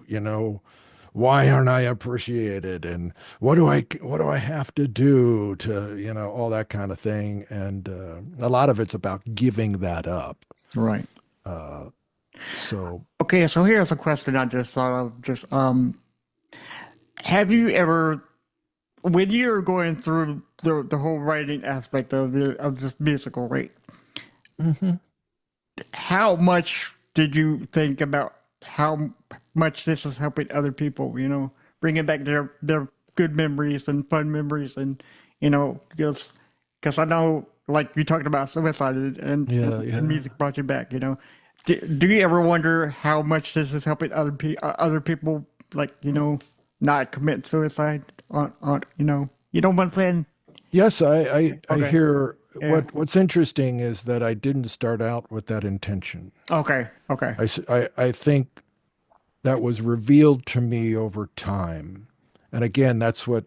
why aren't I appreciated? And what do I have to do to, all that kind of thing. And a lot of it's about giving that up. Right. So Okay. So here's a question I just thought of. Have you ever, when you're going through the whole writing aspect of this musical, right? mhm. How much did you think about how much this is helping other people? Bringing back their good memories and fun memories, and because I know, like you talked about suicide, Yeah, and yeah. music brought you back. Do you ever wonder how much this is helping other people, like not commit suicide on you know what I'm saying? Yes, I Okay. hear Yeah. what's interesting is that I didn't start out with that intention. Okay. Okay. I think that was revealed to me over time. And again, that's what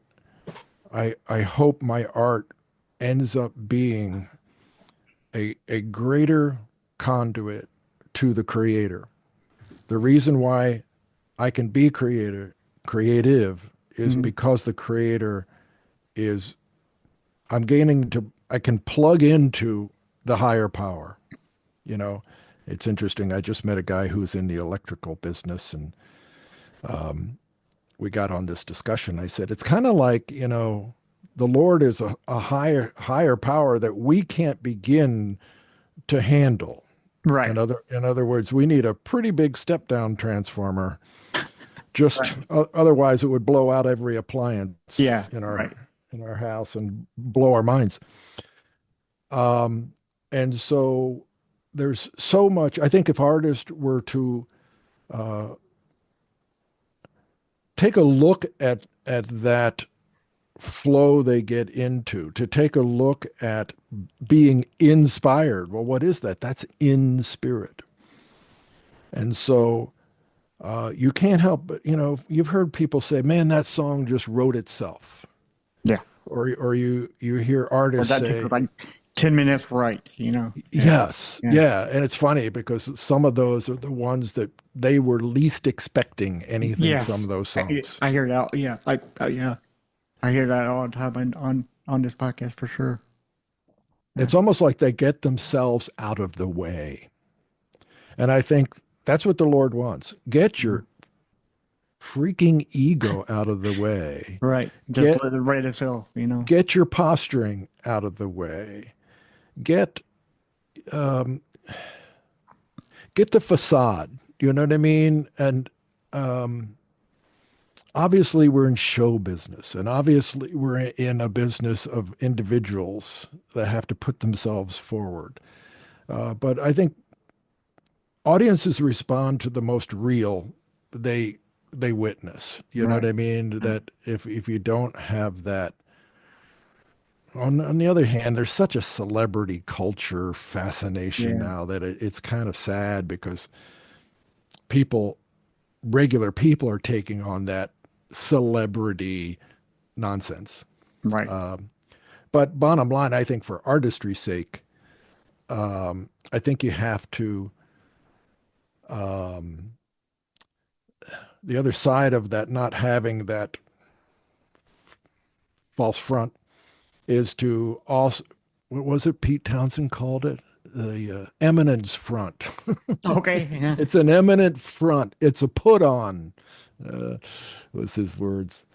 I hope my art ends up being, a greater conduit to the creator. The reason why I can be creative is Hmm. because the creator is I can plug into the higher power. You know, it's interesting. I just met a guy who's in the electrical business, and we got on this discussion. I said, it's kind of like, the Lord is a higher power that we can't begin to handle. Right. In other words, we need a pretty big step down transformer. Just Right. otherwise, it would blow out every appliance Yeah. in Right. our house and blow our minds. Um, and so there's so much. I think if artists were to uh, take a look at that flow they get into, to take a look at being inspired. Well, what is that? That's in spirit. And so you can't help but, you've heard people say, man, that song just wrote itself. Yeah. Or you hear Or artists that took say, like 10 minutes, right? Yeah. yes, Yeah. yeah. And it's funny because some of those are the ones that they were least expecting anything Yes. from those I, songs. I hear that. Yeah. Yeah. I hear that all the time on this podcast for sure. Yeah. It's almost like they get themselves out of the way. And I think that's what the Lord wants. Get your freaking ego out of the way. Right. Just Get let it write itself, you know. get your posturing out of the way. Get um, get the facade. You know what I mean? And um, obviously, we're in show business, and obviously, we're in a business of individuals that have to put themselves forward. But I think audiences respond to the most real they they witness. You know what Right. I mean? Yeah. That if you don't have that. On the other hand, there's such a celebrity culture fascination Yeah. now that it's kind of sad because people, regular people, are taking on that celebrity nonsense. Right. But bottom line, I think for artistry's sake, I think you have to, um, the other side of that, not having that false front, is to also, what was it Pete Townsend called it? The eminence front. Okay. Yeah. It's an eminent front. It's a put on, was his words.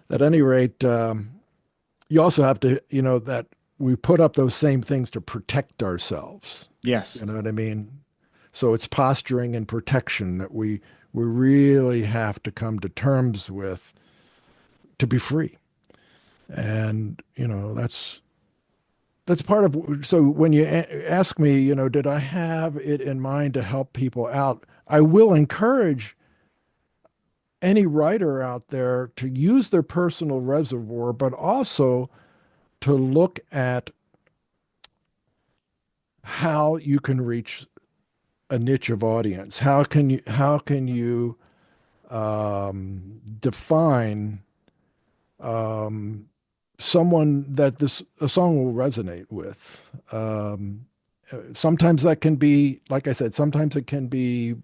At any rate, you also have to, that we put up those same things to protect ourselves. Yes. You know what I mean? So it's posturing and protection that we really have to come to terms with to be free. And, that's part of, so when you ask me, did I have it in mind to help people out? I will encourage any writer out there to use their personal reservoir, but also to look at how you can reach a niche of audience. How can you define um, someone that this a song will resonate with? Sometimes that can be, like I said, sometimes it can be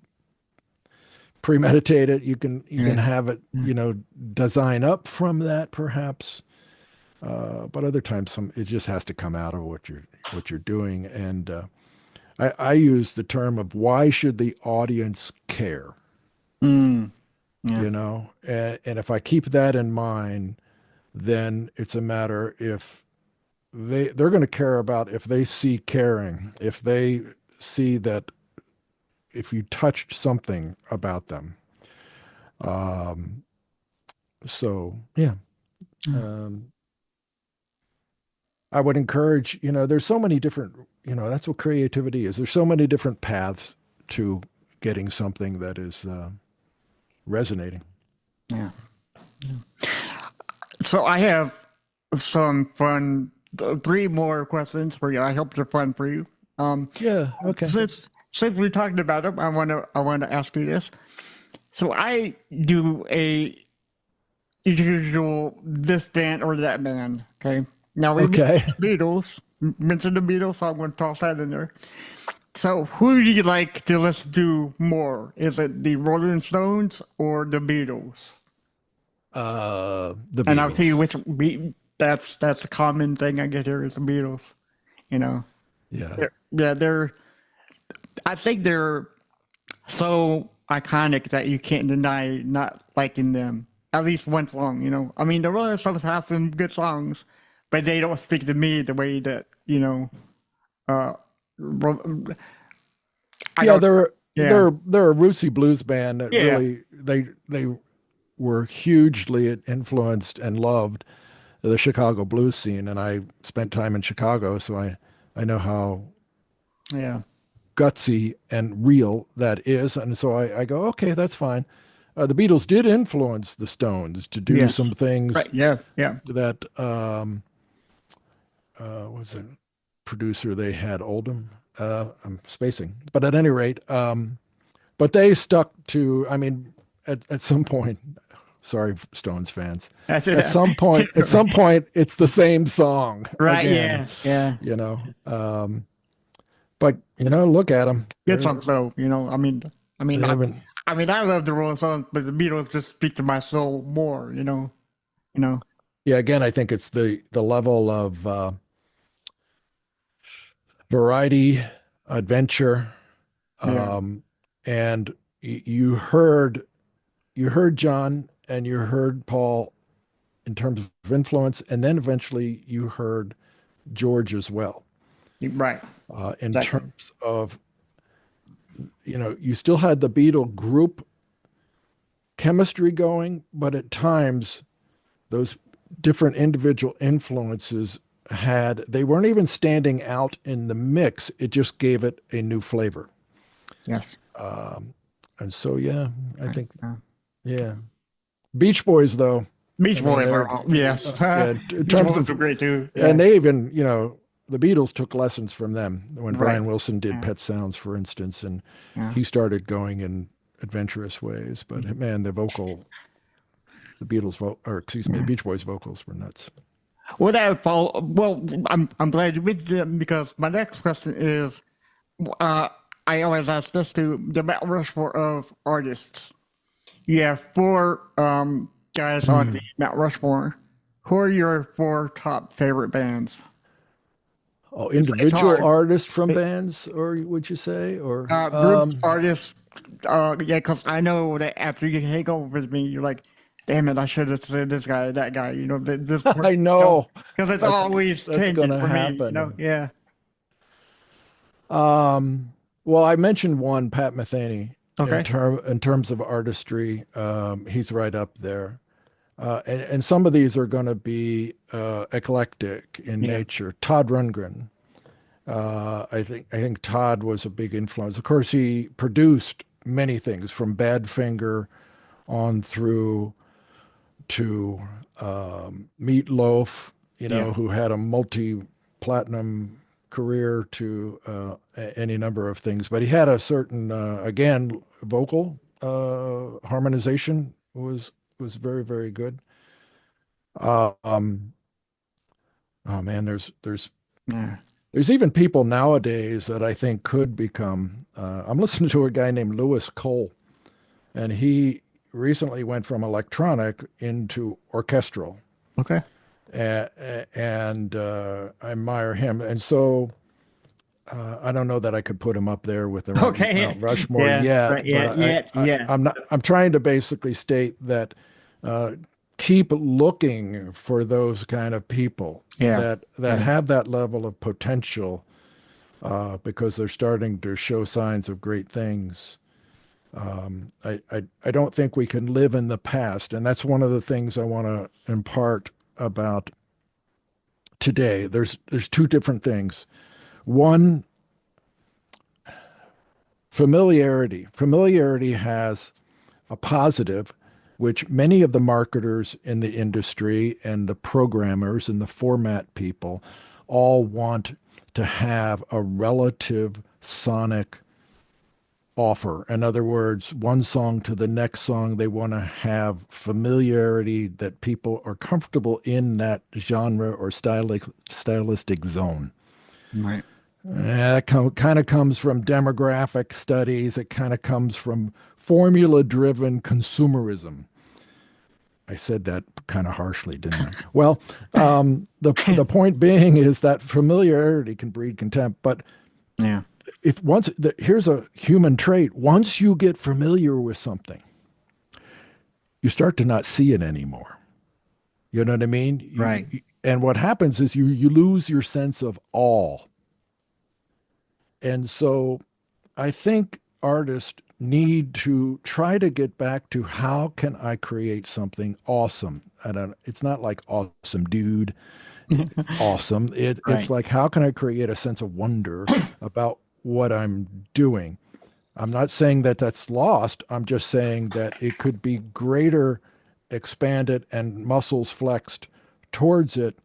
premeditated. You can Yeah. have it, Yeah. design up from that perhaps. But other times it just has to come out of what you're doing. And I use the term of why should the audience care? Mm. Yeah. And if I keep that in mind, then it's a matter if they're going to care about if they see caring, if they see that if you touched something about them. Um, so yeah, Mm. um, I would encourage, there's so many different, that's what creativity is. There's so many different paths to getting something that is resonating. Yeah. So I have some fun, three more questions for you. I hope they're fun for you. Um, Yeah. Okay. since we talked about them, I want to ask you this. So I do a usual this band or that band. Okay. Now we Okay. mentioned the Beatles, so I'm going to toss that in there. So who do you like to listen to more? Is it the Rolling Stones or the Beatles? The And I'll tell you Beatles. that's a common thing I get here is the Beatles. You know, Yeah. yeah, I think they're so iconic that you can't deny not liking them. At least one song, I mean, the Rolling Stones have some good songs, but they don't speak to me the way that Uh, I Yeah, don't. they're Yeah. they're they're a rootsy blues band that Yeah. really they were hugely influenced and loved the Chicago blues scene, and I spent time in Chicago, so I know how Yeah. gutsy and real that is, and so I go, okay, that's fine. The Beatles did influence the Stones to do Yes. some things Right. Yeah. Yeah. that was a producer they had Oldham. I'm spacing, but at any rate, but they stuck to. I mean, at some point, sorry, Stones fans. That's At it. some point, it's the same song Right. again. Yeah. Yeah. You know, but look at them. Good song though. I mean, They I, haven't. I mean, I love the Rolling Stones, but the Beatles just speak to my soul more. You know. Yeah, again, I think it's the level of variety, adventure, Yeah. and you heard John and you heard Paul in terms of influence, and then eventually you heard George as well. Right. In Exactly. terms of, you still had the Beatle group chemistry going, but at times those different individual influences they weren't even standing out in the mix. It just gave it a new flavor. Yes. And so, yeah, I Right. think, yeah. Beach Boys, though, I Beach mean, Boys they're, are yes. yeah, in Beach terms Boys are of, great too. and Yeah. they even, the Beatles took lessons from them when Right. Brian Wilson did Yeah. Pet Sounds, for instance, and Yeah. he started going in adventurous ways. But man, or excuse me, the Yeah. Beach Boys vocals were nuts. Well, I'm glad you mentioned them because my next question is, uh, I always ask this to the Mount Rushmore of artists. You have four guys on the Mount Rushmore. Who are your four top favorite bands? Oh, It's individual hard. artists from bands, or would you say, or Groups, artists. Yeah, because I know that after you hang over with me, you're like, damn it, I should have said this guy, that guy, this person, I know because it's that's always that's changing gonna for me. happen. Yeah. Well, I mentioned one, Pat Metheny, Okay. in terms of artistry. He's right up there. And some of these are going to be eclectic in Yeah. nature. Todd Rundgren, I think Todd was a big influence. Of course, he produced many things from Badfinger on through to Meat Loaf, Yeah. who had a multi-platinum career to any number of things. But he had a certain, again, vocal harmonization was very, very good. Um, oh man, Yeah. there's even people nowadays that I think could become. I'm listening to a guy named Lewis Cole, and he recently went from electronic into orchestral, Okay. and I admire him. And so I don't know that I could put him up there with the Okay. Mount Rushmore Yeah. Right. yet, but Yeah. Yeah. Yeah. I'm not. I'm trying to basically state that uh, keep looking for those kind of people Yeah. that Yeah. have that level of potential because they're starting to show signs of great things. I don't think we can live in the past, and that's one of the things I want to impart about today. There's two different things. One, familiarity. Familiarity has a positive, which many of the marketers in the industry and the programmers and the format people all want to have a relative sonic offer. In other words, one song to the next song, they want to have familiarity that people are comfortable in that genre or stylistic zone. Right. That kind of comes from demographic studies. It kind of comes from formula-driven consumerism. I said that kind of harshly, didn't I? Well, the point being is that familiarity can breed contempt. But Yeah. if here's a human trait: once you get familiar with something, you start to not see it anymore. You know what I mean? Right. And what happens is you lose your sense of awe. And so I think artists need to try to get back to how can I create something awesome? It's not like awesome, dude. Awesome. It's Right. like how can I create a sense of wonder about what I'm doing? I'm not saying that that's lost. I'm just saying that it could be greater, expanded, and muscles flexed towards it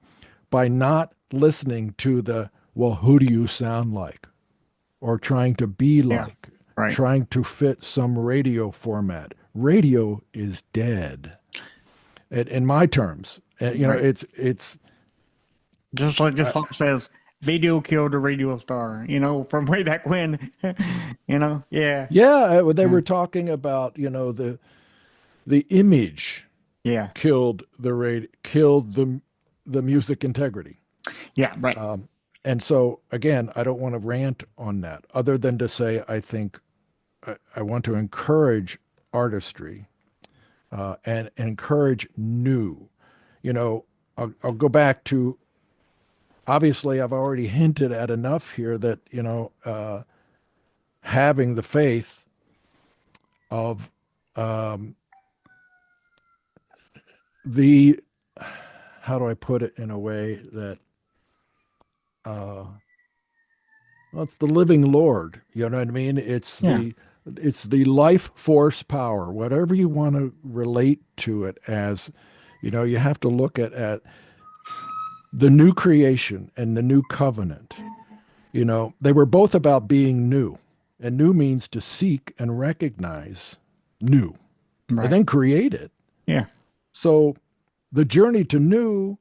by not listening to well, who do you sound like? Or trying to be Yeah. like, Right. trying to fit some radio format. Radio is dead, in my terms. And, Right. it's Just like this I, song says, video killed a radio star, from way back when. Yeah. yeah. They Yeah. were talking about the image Yeah. killed the music integrity. Yeah. Right. And so again, I don't want to rant on that, other than to say I think I want to encourage artistry and encourage new. You know, I'll go back to, obviously I've already hinted at enough here that, having the faith of the, how do I put it in a way that, well, it's the living Lord. You know what I mean? Yeah. It's the life force power, whatever you want to relate to it as. You have to look at the new creation and the new covenant. They were both about being new, and new means to seek and recognize new, and Right. then create it. Yeah. So the journey to new,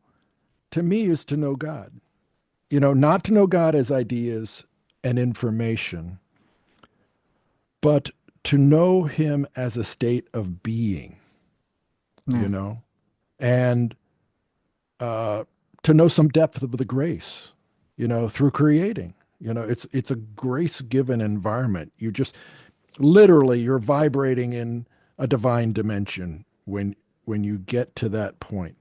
to me, is to know God. Not to know God as ideas and information, but to know him as a state of being, Yeah. and to know some depth of the grace, through creating. It's a grace-given environment. You just literally, you're vibrating in a divine dimension when you get to that point.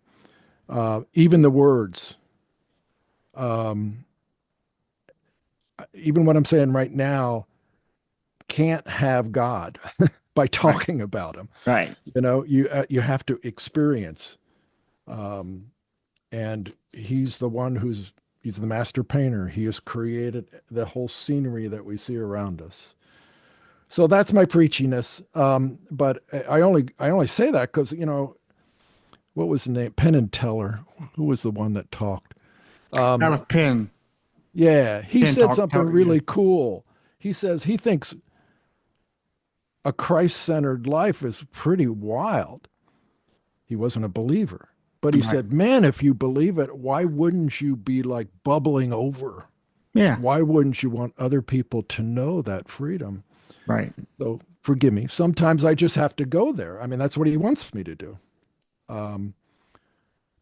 Even the words, even what I'm saying right now, can't have God by Right. talking about him. Right. You have to experience, and he's the one he's the master painter. He has created the whole scenery that we see around us. So that's my preachiness. But I only say that because what was the name? Penn and Teller. Who was the one that talked? That was Penn. Yeah, he Penn said talk. something Yeah. really cool. He says he thinks a Christ-centered life is pretty wild. He wasn't a believer, but he Right. said, "Man, if you believe it, why wouldn't you be like bubbling over? Yeah. Why wouldn't you want other people to know that freedom?" Right. So forgive me. Sometimes I just have to go there. I mean, that's what he wants me to do. Um,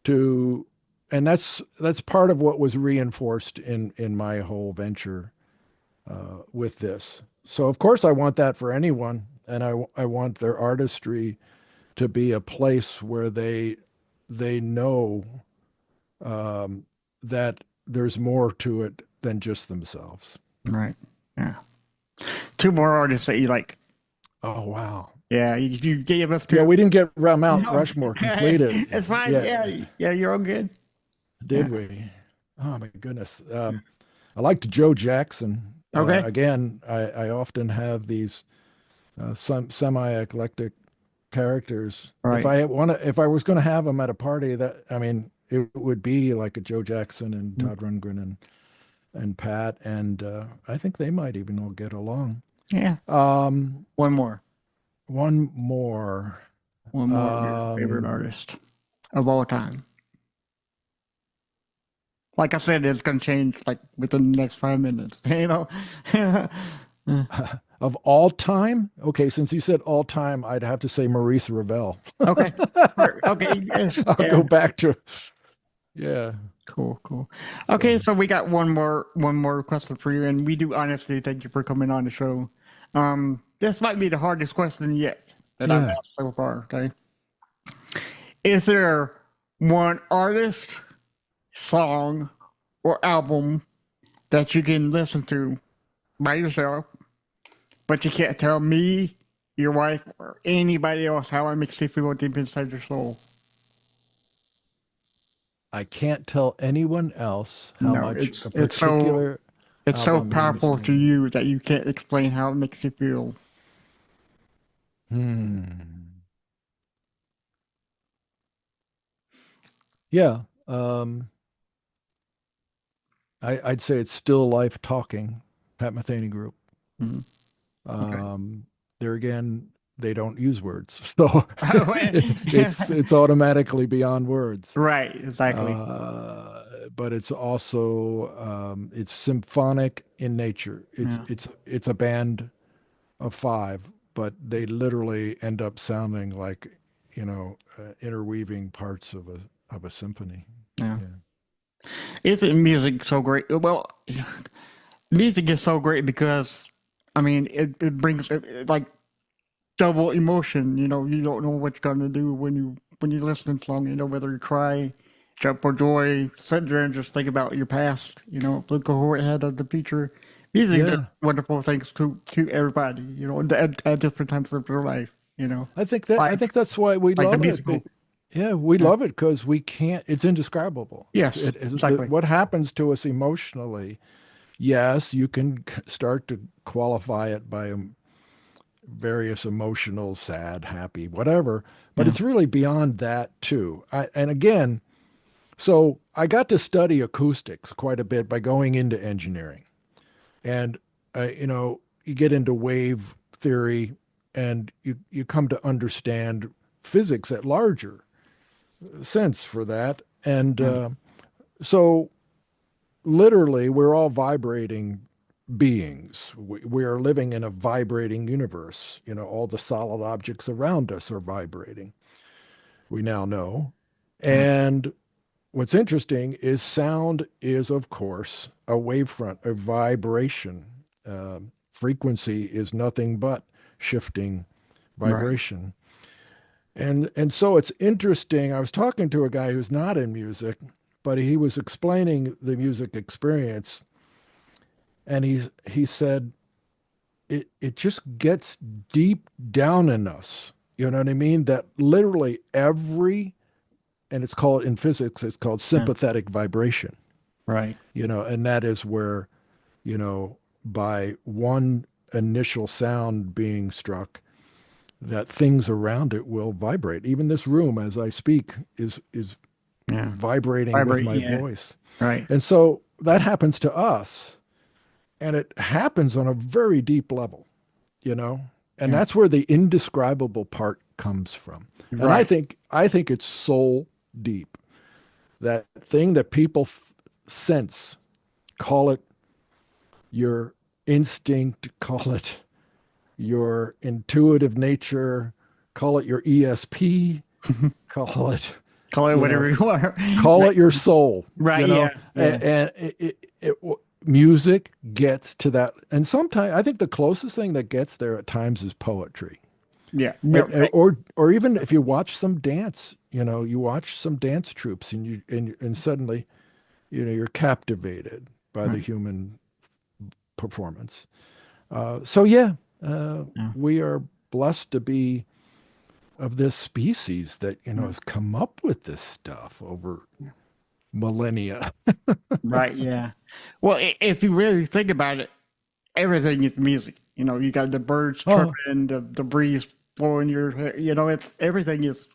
to and that's part of what was reinforced in my whole venture with this. So of course I want that for anyone, and I want their artistry to be a place where they know that there's more to it than just themselves. Right. Yeah. Two more artists that you like. Oh wow. Yeah. You gave us Yeah, two. we didn't get Mount No. Rushmore completed. It's fine. Yeah, Yeah. Yeah. You're all good. Yeah. did we? Oh my goodness. I liked Joe Jackson. Okay. Again, I often have these some semi-eclectic characters. Right. If I was going to have them at a party, that I mean, it would be like a Joe Jackson and Todd Rundgren and Pat, and I think they might even all get along. Yeah. Um, One more. one more. One more of your favorite Um, artist of all time. Like I said, it's gonna change like within the next 5 minutes. of all time? Okay, since you said all time, I'd have to say Maurice Ravel. Okay. Okay. Yeah. I'll Yeah. go back to, yeah. Cool. Cool. Okay. So we got one more question for you, and we do honestly thank you for coming on the show. This might be the hardest question yet that I've Yeah. asked so far. Okay. Is there one artist, song, or album that you can listen to by yourself, but you can't tell me, your wife, or anybody else how it makes you feel deep inside your soul? I can't tell anyone else how No, much it's a it's so particular it's so album means powerful to to me. you that you can't explain how it makes you feel. Hmm. Yeah. I'd say it's Still Life Talking, Pat Metheny Group. Mhm. Okay. Um, there again, they don't use words, so Yeah. it's automatically beyond words. Right. Exactly. But it's also it's symphonic in nature. It's Yeah. it's it's a band of five, but they literally end up sounding like interweaving parts of a symphony. Yeah. Yeah. Isn't music so great? Well, music is so great because I mean, it brings like double emotion. You don't know what you're gonna do when you listen to a song. Whether you cry, jump for joy, sit there and just think about your past. Look ahead of the future. Music does Yeah. wonderful things to everybody. At different times of their life. I Like think that's why we like the love it. musical. Yeah, we Yeah. love it because we can't, it's indescribable. Yes, exactly. What happens to us emotionally, yes, you can start to qualify it by various emotional, sad, happy, whatever, but Yeah. it's really beyond that too. And again, so I got to study acoustics quite a bit by going into engineering. And, you get into wave theory and you come to understand physics at larger sense for that. And Yeah. so literally, we're all vibrating beings. We are living in a vibrating universe. All the solid objects around us are vibrating. We now know. Right. And what's interesting is sound is, of course, a wavefront, a vibration. Frequency is nothing but shifting Right. vibration. And so it's interesting. I was talking to a guy who's not in music, but he was explaining the music experience, and he said it just gets deep down in us. You know what I mean? That literally every, and it's called in physics, it's called Yeah. sympathetic vibration. Right. And that is where, by one initial sound being struck, that things around it will vibrate. Even this room, as I speak, is Yeah. vibrating with Vibrate. my Yeah. voice. Right. And so that happens to us, and it happens on a very deep level, you know? And Yeah. that's where the indescribable part comes from. And I Right. think I think it's soul deep. That thing that people sense, call it your instinct, call it your intuitive nature, call it your ESP, call it, Call it you know, whatever you want. call Right. it your soul, Right. Yeah. Yeah. and music gets to that. And sometimes I think the closest thing that gets there at times is poetry. Yeah. Yeah. Right. Or even if you watch some dance, you watch some dance troops and suddenly, you're captivated by the Right. human performance. So yeah, Yeah. we are blessed to be of this species that Yeah. has come up with this stuff over millennia. Right. Yeah. Well, if you really think about it, everything is music. You got the birds Oh, chirping, the breeze blowing your hair. It's everything is.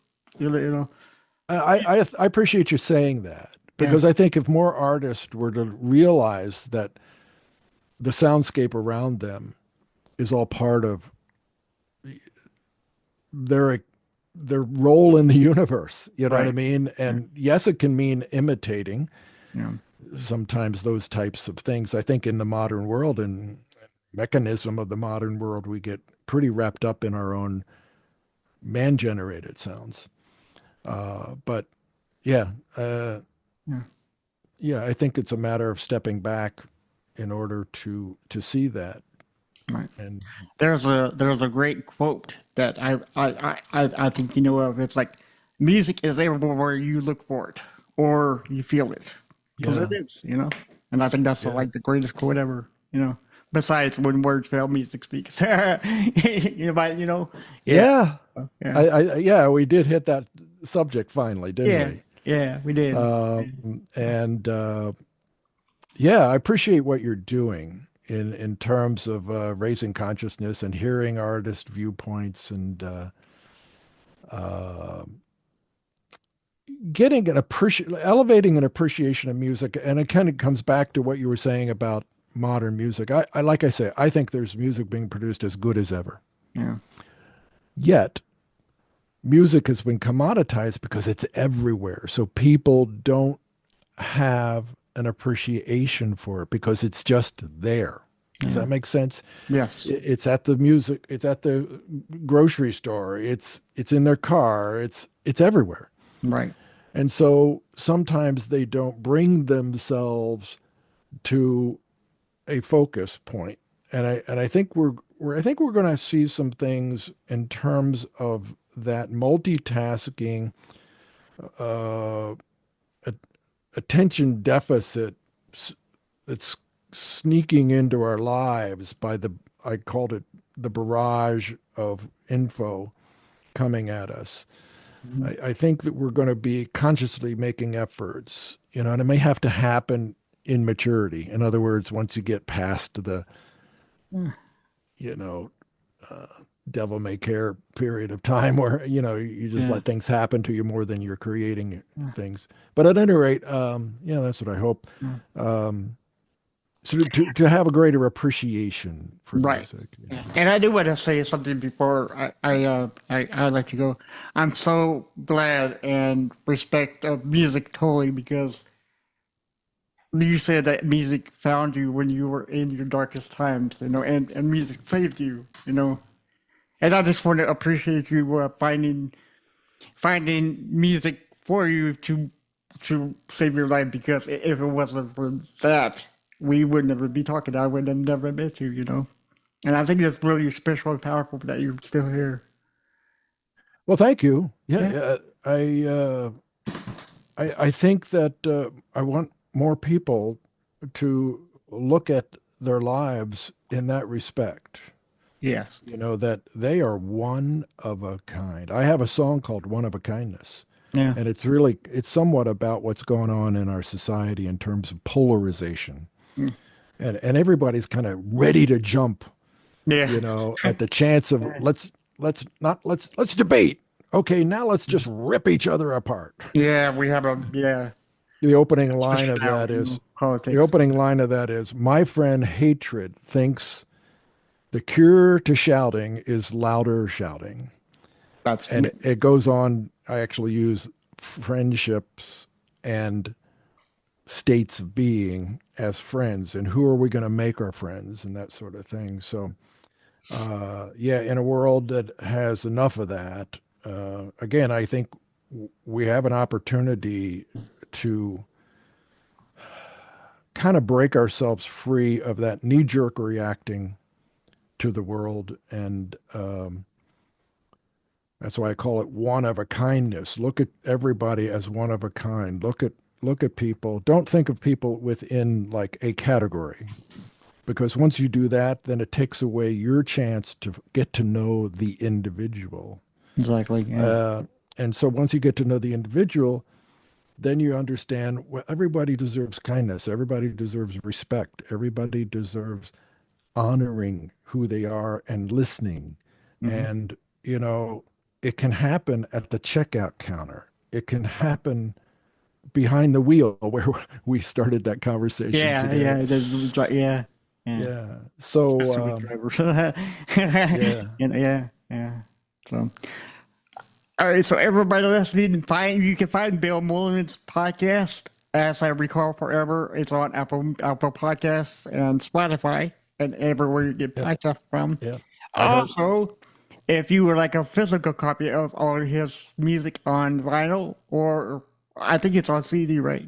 I appreciate you saying that Yeah. because I think if more artists were to realize that the soundscape around them is all part of their their role in the universe, you know what I Right. mean? Yeah. And yes, it can mean imitating Yeah. sometimes those types of things. I think in the modern world and mechanism of the modern world, we get pretty wrapped up in our own man-generated sounds. But yeah, Yeah. yeah, I think it's a matter of stepping back in order to see that. Right. And There's a great quote that I think you know of. It's like music is everywhere you look for it or you feel it because yeah, it is. And I think that's yeah, like the greatest quote ever. Besides when words fail, music speaks. But yeah, yeah, yeah, yeah, we did hit that subject finally, didn't yeah, we? yeah, we did. And yeah, I appreciate what you're doing in terms of raising consciousness and hearing artist viewpoints and uh, getting elevating an appreciation of music. And it kind of comes back to what you were saying about modern music. I like I say, I think there's music being produced as good as ever. Yeah, Yet music has been commoditized because it's everywhere. So people don't have an appreciation for it because it's just there. Does yeah, that make sense? yes, It's at the music, it's at the grocery store, it's in their car, it's everywhere. right, And so sometimes they don't bring themselves to a focus point and I think we're going to see some things in terms of that multitasking, uh, a- attention deficit that's sneaking into our lives by I called it the barrage of info coming at us. Mhm. I think that we're going to be consciously making efforts, and it may have to happen in maturity. In other words, once you get past the, Mm. you know, uh, devil may care period of time where, you just Yeah. let things happen to you more than you're creating Yeah. things. But at any rate, that's what I hope. Yeah. Um, so to have a greater appreciation for Right. music. Yeah. And I do want to say something before I let you go. I'm so glad and respect of music totally because you said that music found you when you were in your darkest times, and music saved you. And I just want to appreciate you finding music for you to save your life because if it wasn't for that, we would never be talking. I would have never met you. And I think that's really special and powerful that you're still here. Well, thank you. Yeah, Yeah. yeah. I think that I want more people to look at their lives in that respect. Yes. That they are one of a kind. I have a song called One of a Kindness, Yeah. and it's somewhat about what's going on in our society in terms of polarization. Mm. And everybody's kind of ready to jump, Yeah. at the chance of let's debate. Okay, now let's just rip each other apart. Yeah. We have The opening line especially of now, that is the politics. opening line of that is my friend hatred thinks the cure to shouting is louder shouting. That's And it goes on. I actually use friendships and states of being as friends, and who are we going to make our friends, and that sort of thing. So, yeah, in a world that has enough of that, again, I think we have an opportunity to kind of break ourselves free of that knee-jerk reacting to the world, and that's why I call it one of a kindness. Look at everybody as one of a kind. Look at people. Don't think of people within like a category, because once you do that, then it takes away your chance to get to know the individual. exactly. Yeah. Uh, and so once you get to know the individual, then you understand, well, everybody deserves kindness. Everybody deserves respect. Everybody deserves honoring who they are and listening. Hmm. And, it can happen at the checkout counter. It can happen behind the wheel where we started that conversation Yeah. today. Yeah. Yeah. Yeah. Yeah. So, Especially with drivers. yeah. Yeah. Yeah. So. All right, so everybody listening, you can find Bill Mullin's podcast. As I recall, forever, it's on Apple Podcasts and Spotify and everywhere you get Yep. podcasts from. Yep. iHeart. Also, if you would like a physical copy of all of his music on vinyl, or I think it's on CD, right?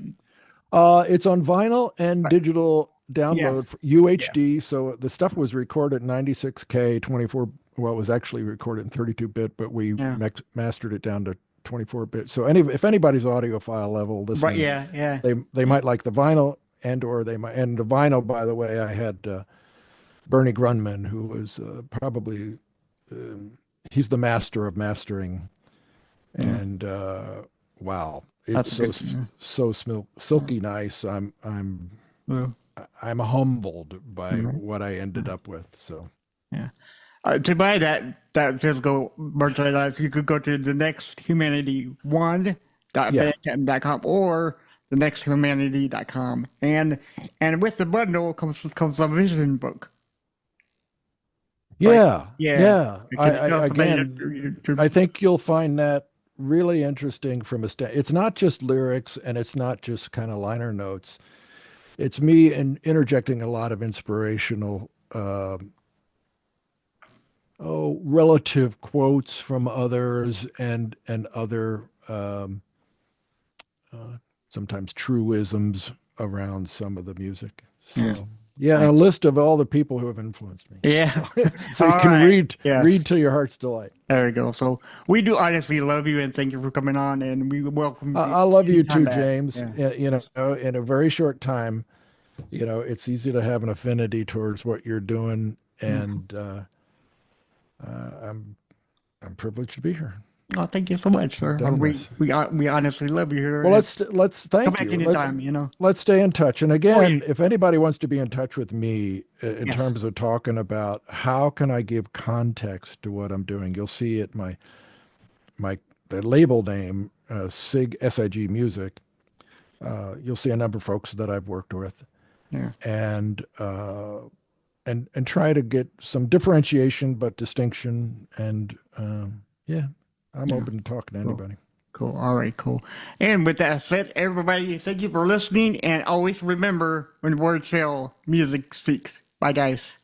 It's on vinyl and Right. digital download Yes. for Yeah. UHD. So the stuff was recorded 96K, 24. Well, it was actually recorded in 32-bit, but we Yeah. mastered it down to 24-bit. So if anybody's audiophile level Right. listening, Yeah. Yeah. they might like the vinyl, or they might. And the vinyl, by the way, I had Bernie Grunman, who was probably he's the master of mastering, Yeah. and wow, it's That's a good. Yeah. so silky nice. Yeah. I'm humbled by Yeah. what I ended up with. So Yeah. To buy that physical merchandise, you could go to the next humanity one yeah, .bandcamp.com or the nexthumanity.com. And with the bundle comes a vision book. Right. yeah, Yeah. yeah. Can you tell us about Again, I think you'll find that really interesting from it's not just lyrics and it's not just kind of liner notes. It's me and interjecting a lot of inspirational relative quotes from others and other uh, sometimes truisms around some of the music. yeah. So Yeah, and a list of all the people who have influenced me. Yeah. So you All can right. Yes. read to your heart's delight. There we go. So we do honestly love you and thank you for coming on, and we welcome you I love you anytime too, back. James. Yeah. You know, in a very short time, you know, it's easy to have an affinity towards what you're doing, and I'm privileged to be here. Oh, thank you so much, sir. Done We this. we honestly love you here. Well, And let's come thank back you. anytime. You know. Let's stay in touch. And Oh again, yeah. if anybody wants to be in touch with me in Yes. terms of talking about how can I give context to what I'm doing, you'll see it the label name SIG Music. You'll see a number of folks that I've worked with, Yeah. and try to get some differentiation but distinction. And yeah, I'm Yeah. open to talking to Cool. anybody. Cool. All right. Cool. And with that said, everybody, thank you for listening, and always remember when words fail, music speaks. Bye, guys.